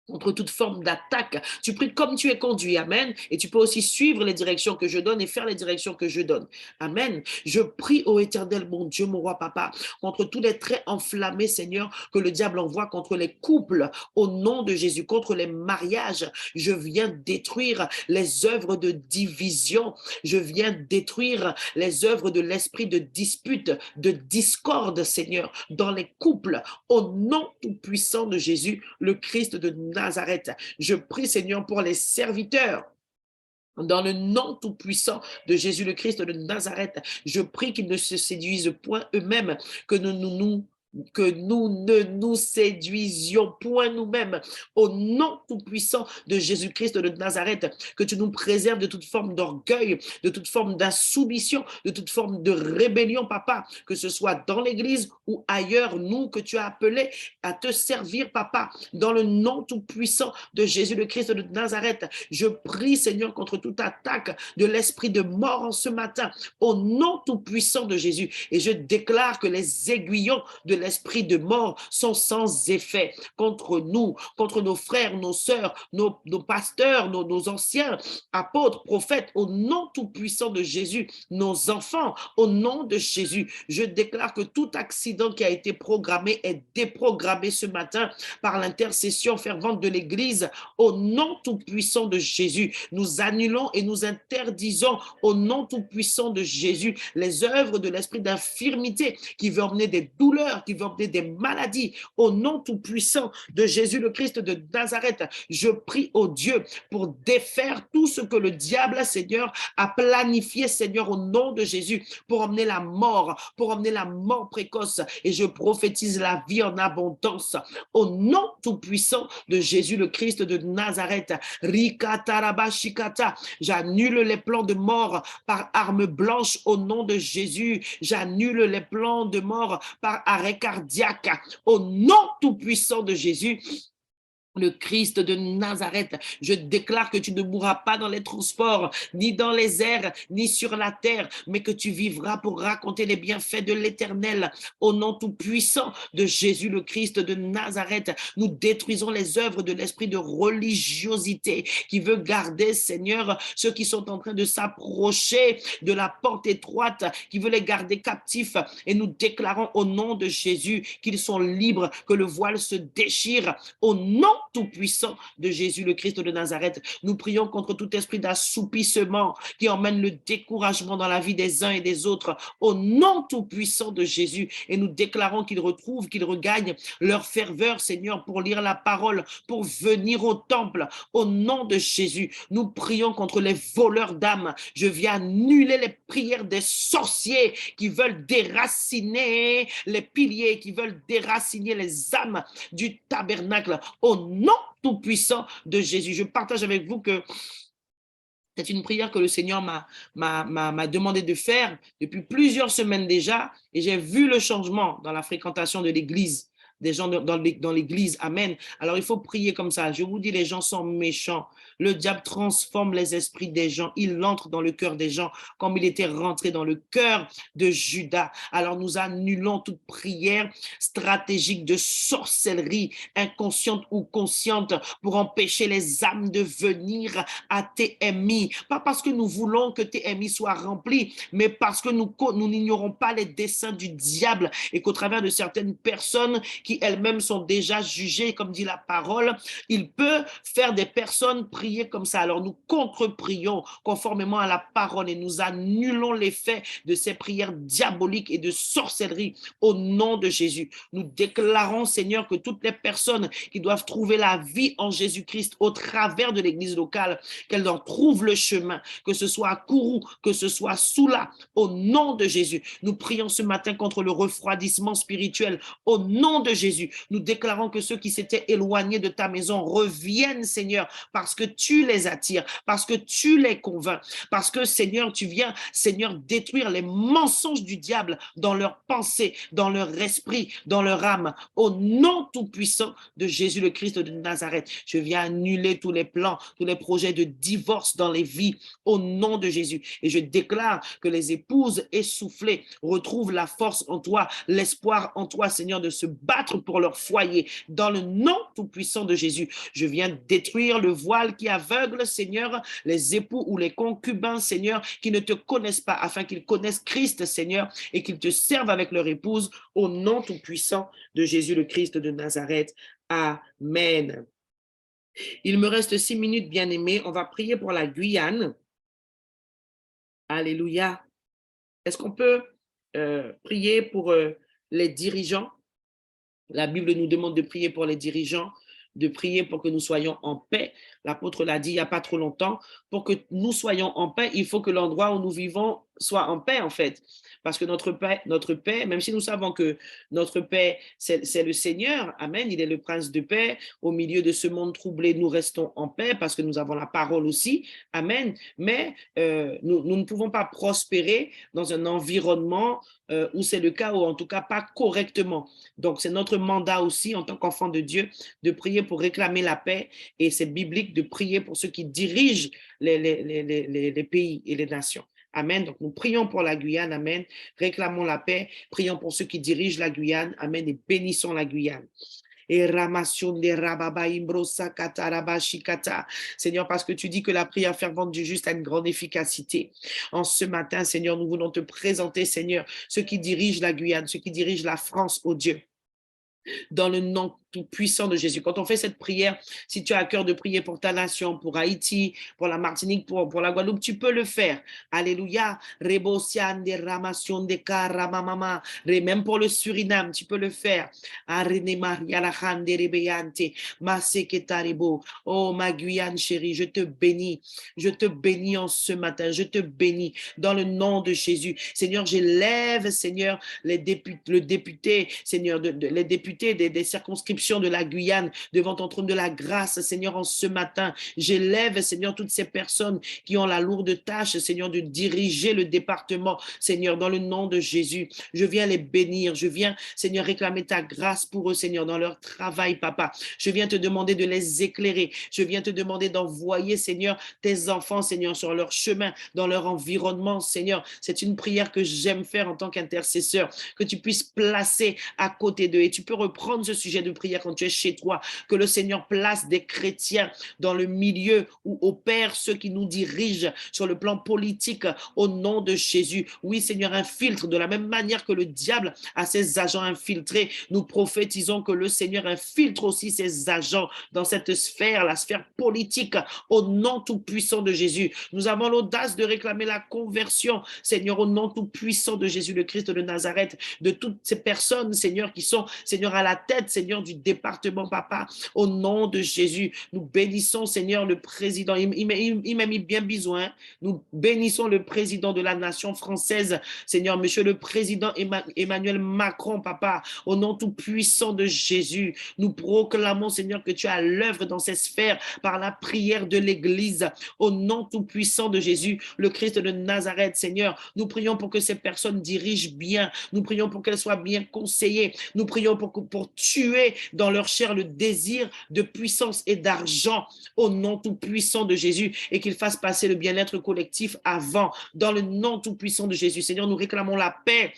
contre toute forme d'attaque. Tu pries comme tu es conduit, amen. Et tu peux aussi suivre les directions que je donne et faire les directions que je donne. Amen. Je prie au Éternel, mon Dieu, mon roi papa, contre tous les traits enflammés, Seigneur, que le diable envoie contre les couples, au nom de Jésus, contre les mariages. Je viens détruire les œuvres de division. Je viens détruire les œuvres de l'esprit de dispute, de discorde, Seigneur, dans les couples, au nom tout-puissant de Jésus, le Christ de Nazareth. Je prie, Seigneur, pour les serviteurs. Dans le nom tout-puissant de Jésus le Christ de Nazareth, je prie qu'ils ne se séduisent point eux-mêmes, que nous ne nous séduisions point nous-mêmes au nom tout-puissant de Jésus-Christ de Nazareth, que tu nous préserves de toute forme d'orgueil, de toute forme d'insoumission, de toute forme de rébellion, papa, que ce soit dans l'église ou ailleurs, nous que tu as appelés à te servir, papa, dans le nom tout-puissant de Jésus le Christ de Nazareth. Je prie, Seigneur, contre toute attaque de l'esprit de mort en ce matin, au nom tout-puissant de Jésus, et je déclare que les aiguillons de l'esprit de mort sont sans effet contre nous, contre nos frères, nos sœurs, nos pasteurs, nos anciens apôtres, prophètes, au nom tout-puissant de Jésus, nos enfants, au nom de Jésus. Je déclare que tout accident qui a été programmé est déprogrammé ce matin par l'intercession fervente de l'Église, au nom tout-puissant de Jésus. Nous annulons et nous interdisons au nom tout-puissant de Jésus les œuvres de l'esprit d'infirmité qui veut emmener des douleurs, qui veut emmener des maladies. Au nom tout-puissant de Jésus le Christ de Nazareth, je prie au Dieu pour défaire tout ce que le diable, Seigneur, a planifié, Seigneur, au nom de Jésus, pour emmener la mort précoce. Et je prophétise la vie en abondance. Au nom tout-puissant de Jésus le Christ de Nazareth, j'annule les plans de mort par arme blanche au nom de Jésus. J'annule les plans de mort par arrêt cardiaque au nom tout-puissant de Jésus. le Christ de Nazareth. Je déclare que tu ne mourras pas dans les transports, ni dans les airs, ni sur la terre, mais que tu vivras pour raconter les bienfaits de l'Éternel. Au nom tout-puissant de Jésus le Christ de Nazareth, nous détruisons les œuvres de l'esprit de religiosité qui veut garder, Seigneur, ceux qui sont en train de s'approcher de la porte étroite, qui veut les garder captifs. Et nous déclarons au nom de Jésus qu'ils sont libres, que le voile se déchire. Au nom tout-puissant de Jésus le Christ de Nazareth, nous prions contre tout esprit d'assoupissement qui emmène le découragement dans la vie des uns et des autres, au nom tout-puissant de Jésus, et nous déclarons qu'ils retrouvent, qu'ils regagnent leur ferveur, Seigneur, pour lire la parole, pour venir au temple, au nom de Jésus. Nous prions contre les voleurs d'âmes. Je viens annuler les prières des sorciers qui veulent déraciner les piliers, qui veulent déraciner les âmes du tabernacle, au nom tout-puissant de Jésus. Je partage avec vous que c'est une prière que le Seigneur m'a demandé de faire depuis plusieurs semaines déjà, et j'ai vu le changement dans la fréquentation de l'Église, des gens dans l'Église. Amen. Alors, il faut prier comme ça. Je vous dis, les gens sont méchants. Le diable transforme les esprits des gens. Il entre dans le cœur des gens comme il était rentré dans le cœur de Judas. Alors, nous annulons toute prière stratégique de sorcellerie, inconsciente ou consciente, pour empêcher les âmes de venir à TMI. Pas parce que nous voulons que TMI soit rempli, mais parce que nous n'ignorons pas les desseins du diable et qu'au travers de certaines personnes qui elles-mêmes sont déjà jugées, comme dit la parole, il peut faire des personnes prier comme ça. Alors nous contre-prions conformément à la parole et nous annulons l'effet de ces prières diaboliques et de sorcellerie au nom de Jésus. Nous déclarons, Seigneur, que toutes les personnes qui doivent trouver la vie en Jésus-Christ au travers de l'église locale, qu'elles en trouvent le chemin, que ce soit à Kourou, que ce soit à Soula, au nom de Jésus. Nous prions ce matin contre le refroidissement spirituel au nom de Jésus. Nous déclarons que ceux qui s'étaient éloignés de ta maison reviennent, Seigneur, parce que tu les attires, parce que tu les convaincs, parce que, Seigneur, tu viens, Seigneur, détruire les mensonges du diable dans leurs pensées, dans leur esprit, dans leur âme. Au nom tout-puissant de Jésus le Christ de Nazareth, je viens annuler tous les plans, tous les projets de divorce dans les vies, au nom de Jésus. Et je déclare que les épouses essoufflées retrouvent la force en toi, l'espoir en toi, Seigneur, de se battre pour leur foyer. Dans le nom tout-puissant de Jésus, je viens détruire le voile qui aveugle, Seigneur, les époux ou les concubins, Seigneur, qui ne te connaissent pas, afin qu'ils connaissent Christ, Seigneur, et qu'ils te servent avec leur épouse, au nom tout-puissant de Jésus le Christ de Nazareth. Amen. Il me reste 6 minutes, bien-aimés. On va prier pour la Guyane. Alléluia. Est-ce qu'on peut prier pour les dirigeants? La Bible nous demande de prier pour les dirigeants, de prier pour que nous soyons en paix. L'apôtre l'a dit il n'y a pas trop longtemps. Pour que nous soyons en paix, il faut que l'endroit où nous vivons soit en paix, en fait. Parce que notre paix, même si nous savons que notre paix, c'est le Seigneur, amen, il est le prince de paix. Au milieu de ce monde troublé, nous restons en paix parce que nous avons la parole aussi, amen. Mais nous ne pouvons pas prospérer dans un environnement où c'est le cas, ou en tout cas pas correctement. Donc, c'est notre mandat aussi, en tant qu'enfant de Dieu, de prier pour réclamer la paix. Et c'est biblique de prier pour ceux qui dirigent les pays et les nations. Amen. Donc, nous prions pour la Guyane. Amen. Réclamons la paix. Prions pour ceux qui dirigent la Guyane. Amen. Et bénissons la Guyane. Seigneur, parce que tu dis que la prière fervente du juste a une grande efficacité. En ce matin, Seigneur, nous voulons te présenter, Seigneur, ceux qui dirigent la Guyane, ceux qui dirigent la France, oh Dieu. Dans le nom tout-puissant de Jésus. Quand on fait cette prière, si tu as à cœur de prier pour ta nation, pour Haïti, pour la Martinique, pour la Guadeloupe, tu peux le faire. Alléluia. Même pour le Suriname, tu peux le faire. Oh, ma Guyane chérie, je te bénis. Je te bénis en ce matin. Je te bénis dans le nom de Jésus. Seigneur, j'élève, Seigneur, le député, Seigneur, les députés députés des circonscriptions de la Guyane devant ton trône de la grâce, Seigneur, en ce matin. J'élève, Seigneur, toutes ces personnes qui ont la lourde tâche, Seigneur, de diriger le département, Seigneur, dans le nom de Jésus. Je viens les bénir. Je viens, Seigneur, réclamer ta grâce pour eux, Seigneur, dans leur travail, Papa. Je viens te demander de les éclairer. Je viens te demander d'envoyer, Seigneur, tes enfants, Seigneur, sur leur chemin, dans leur environnement, Seigneur. C'est une prière que j'aime faire en tant qu'intercesseur, que tu puisses placer à côté d'eux. Et tu peux reprendre ce sujet de prière quand tu es chez toi, que le Seigneur place des chrétiens dans le milieu où opèrent ceux qui nous dirigent sur le plan politique au nom de Jésus. Oui, Seigneur, infiltre de la même manière que le diable a ses agents infiltrés. Nous prophétisons que le Seigneur infiltre aussi ses agents dans cette sphère, la sphère politique, au nom tout-puissant de Jésus. Nous avons l'audace de réclamer la conversion, Seigneur, au nom tout-puissant de Jésus le Christ de Nazareth, de toutes ces personnes, Seigneur, qui sont, Seigneur, à la tête, Seigneur, du département, Papa, au nom de Jésus. Nous bénissons, Seigneur, le président. Il m'a mis bien besoin. Nous bénissons le président de la nation française, Seigneur, Monsieur le président Emmanuel Macron, Papa, au nom tout-puissant de Jésus. Nous proclamons, Seigneur, que tu as l'œuvre dans ces sphères par la prière de l'Église, au nom tout-puissant de Jésus, le Christ de Nazareth, Seigneur. Nous prions pour que ces personnes dirigent bien. Nous prions pour qu'elles soient bien conseillées. Nous prions pour tuer dans leur chair le désir de puissance et d'argent, au nom tout-puissant de Jésus, et qu'ils fassent passer le bien-être collectif avant, dans le nom tout-puissant de Jésus. Seigneur, nous réclamons la paix.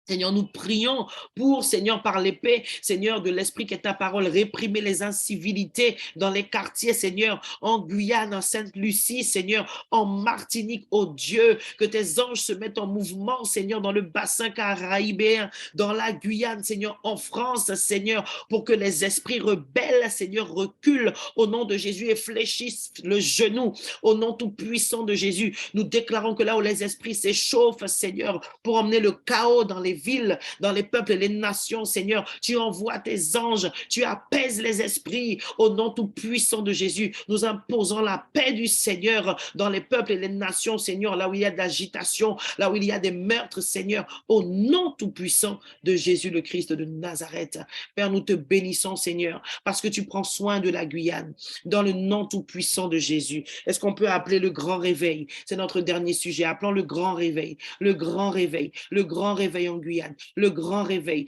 Seigneur, nous prions pour, Seigneur, par l'épée, Seigneur, de l'esprit qui est ta parole, réprimer les incivilités dans les quartiers, Seigneur, en Guyane, en Sainte-Lucie, Seigneur, en Martinique, oh Dieu, que tes anges se mettent en mouvement, Seigneur, dans le bassin caraïbéen, dans la Guyane, Seigneur, en France, Seigneur, pour que les esprits rebelles, Seigneur, reculent au nom de Jésus et fléchissent le genou au nom tout puissant de Jésus. Nous déclarons que là où les esprits s'échauffent, Seigneur, pour emmener le chaos dans les villes, dans les peuples et les nations, Seigneur, tu envoies tes anges, tu apaises les esprits au nom tout puissant de Jésus. Nous imposons la paix du Seigneur dans les peuples et les nations, Seigneur, là où il y a de l'agitation, là où il y a des meurtres, Seigneur, au nom tout puissant de Jésus le Christ de Nazareth. Père, nous te bénissons, Seigneur, parce que tu prends soin de la Guyane, dans le nom tout puissant de Jésus. Est-ce qu'on peut appeler le grand réveil? C'est notre dernier sujet. Appelons le grand réveil, le grand réveil, le grand réveil en Guyane, le grand réveil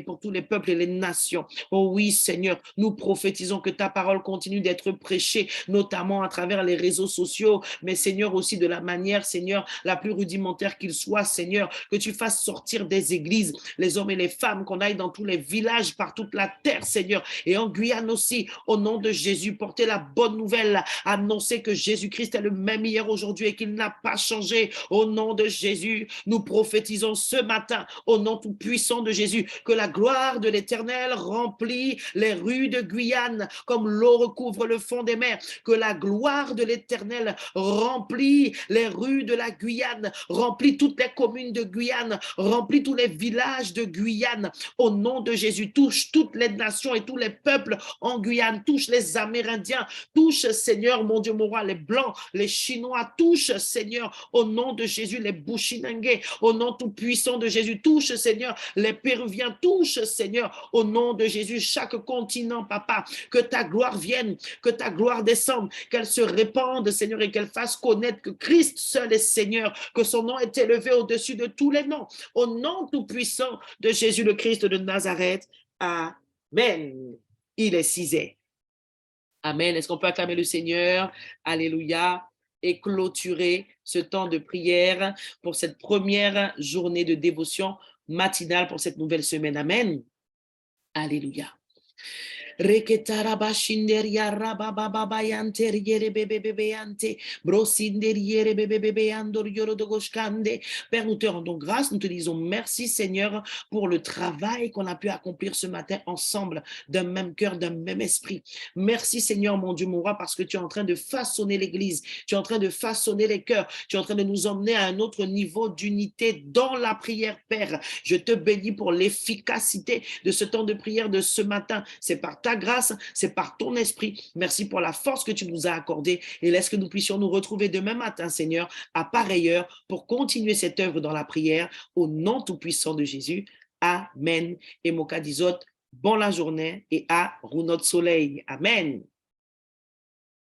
pour tous les peuples et les nations. Oh oui, Seigneur, nous prophétisons que ta parole continue d'être prêchée, notamment à travers les réseaux sociaux, mais Seigneur, aussi de la manière, Seigneur, la plus rudimentaire qu'il soit, Seigneur, que tu fasses sortir des églises, les hommes et les femmes, qu'on aille dans tous les villages, par toute la terre, Seigneur, et en Guyane aussi, au nom de Jésus, porter la bonne nouvelle, annoncer que Jésus-Christ est le même hier, aujourd'hui et qu'il n'a pas changé. Au nom de Jésus, nous prophétisons ce matin, au nom tout puissant de Jésus, que la gloire de l'Éternel remplit les rues de Guyane comme l'eau recouvre le fond des mers, que la gloire de l'Éternel remplit les rues de la Guyane, remplit toutes les communes de Guyane, remplit tous les villages de Guyane. Au nom de Jésus, touche toutes les nations et tous les peuples en Guyane, touche les Amérindiens, touche, Seigneur, mon Dieu, mon roi, les Blancs, les Chinois, touche, Seigneur, au nom de Jésus, les Bushinangués, au nom tout puissant de Jésus, touche, Seigneur, les Péruviens, touche, Seigneur, au nom de Jésus, chaque continent, Papa, que ta gloire vienne, que ta gloire descende, qu'elle se répande, Seigneur, et qu'elle fasse connaître que Christ seul est Seigneur, que son nom est élevé au-dessus de tous les noms, au nom tout puissant de Jésus le Christ de Nazareth. Amen. Il est 6 heures. Amen. Est-ce qu'on peut acclamer le Seigneur? Alléluia. Et clôturer ce temps de prière pour cette première journée de dévotion matinale pour cette nouvelle semaine. Amen. Alléluia. Reketarabashinderia rabababayanteriere bebebeyante brosinderiere bebebeyandor yorodogoshkande. Père, nous te rendons grâce, nous te disons merci, Seigneur, pour le travail qu'on a pu accomplir ce matin ensemble, d'un même cœur, d'un même esprit. Merci, Seigneur, mon Dieu, mon roi, parce que tu es en train de façonner l'Église, tu es en train de façonner les cœurs, tu es en train de nous emmener à un autre niveau d'unité dans la prière, Père. Je te bénis pour l'efficacité de ce temps de prière de ce matin. C'est par ta grâce, c'est par ton esprit. Merci pour la force que tu nous as accordée et laisse que nous puissions nous retrouver demain matin, Seigneur, à pareille heure pour continuer cette œuvre dans la prière au nom tout-puissant de Jésus. Amen. Et mon cas disot, bon la journée et à Runot Soleil. Amen.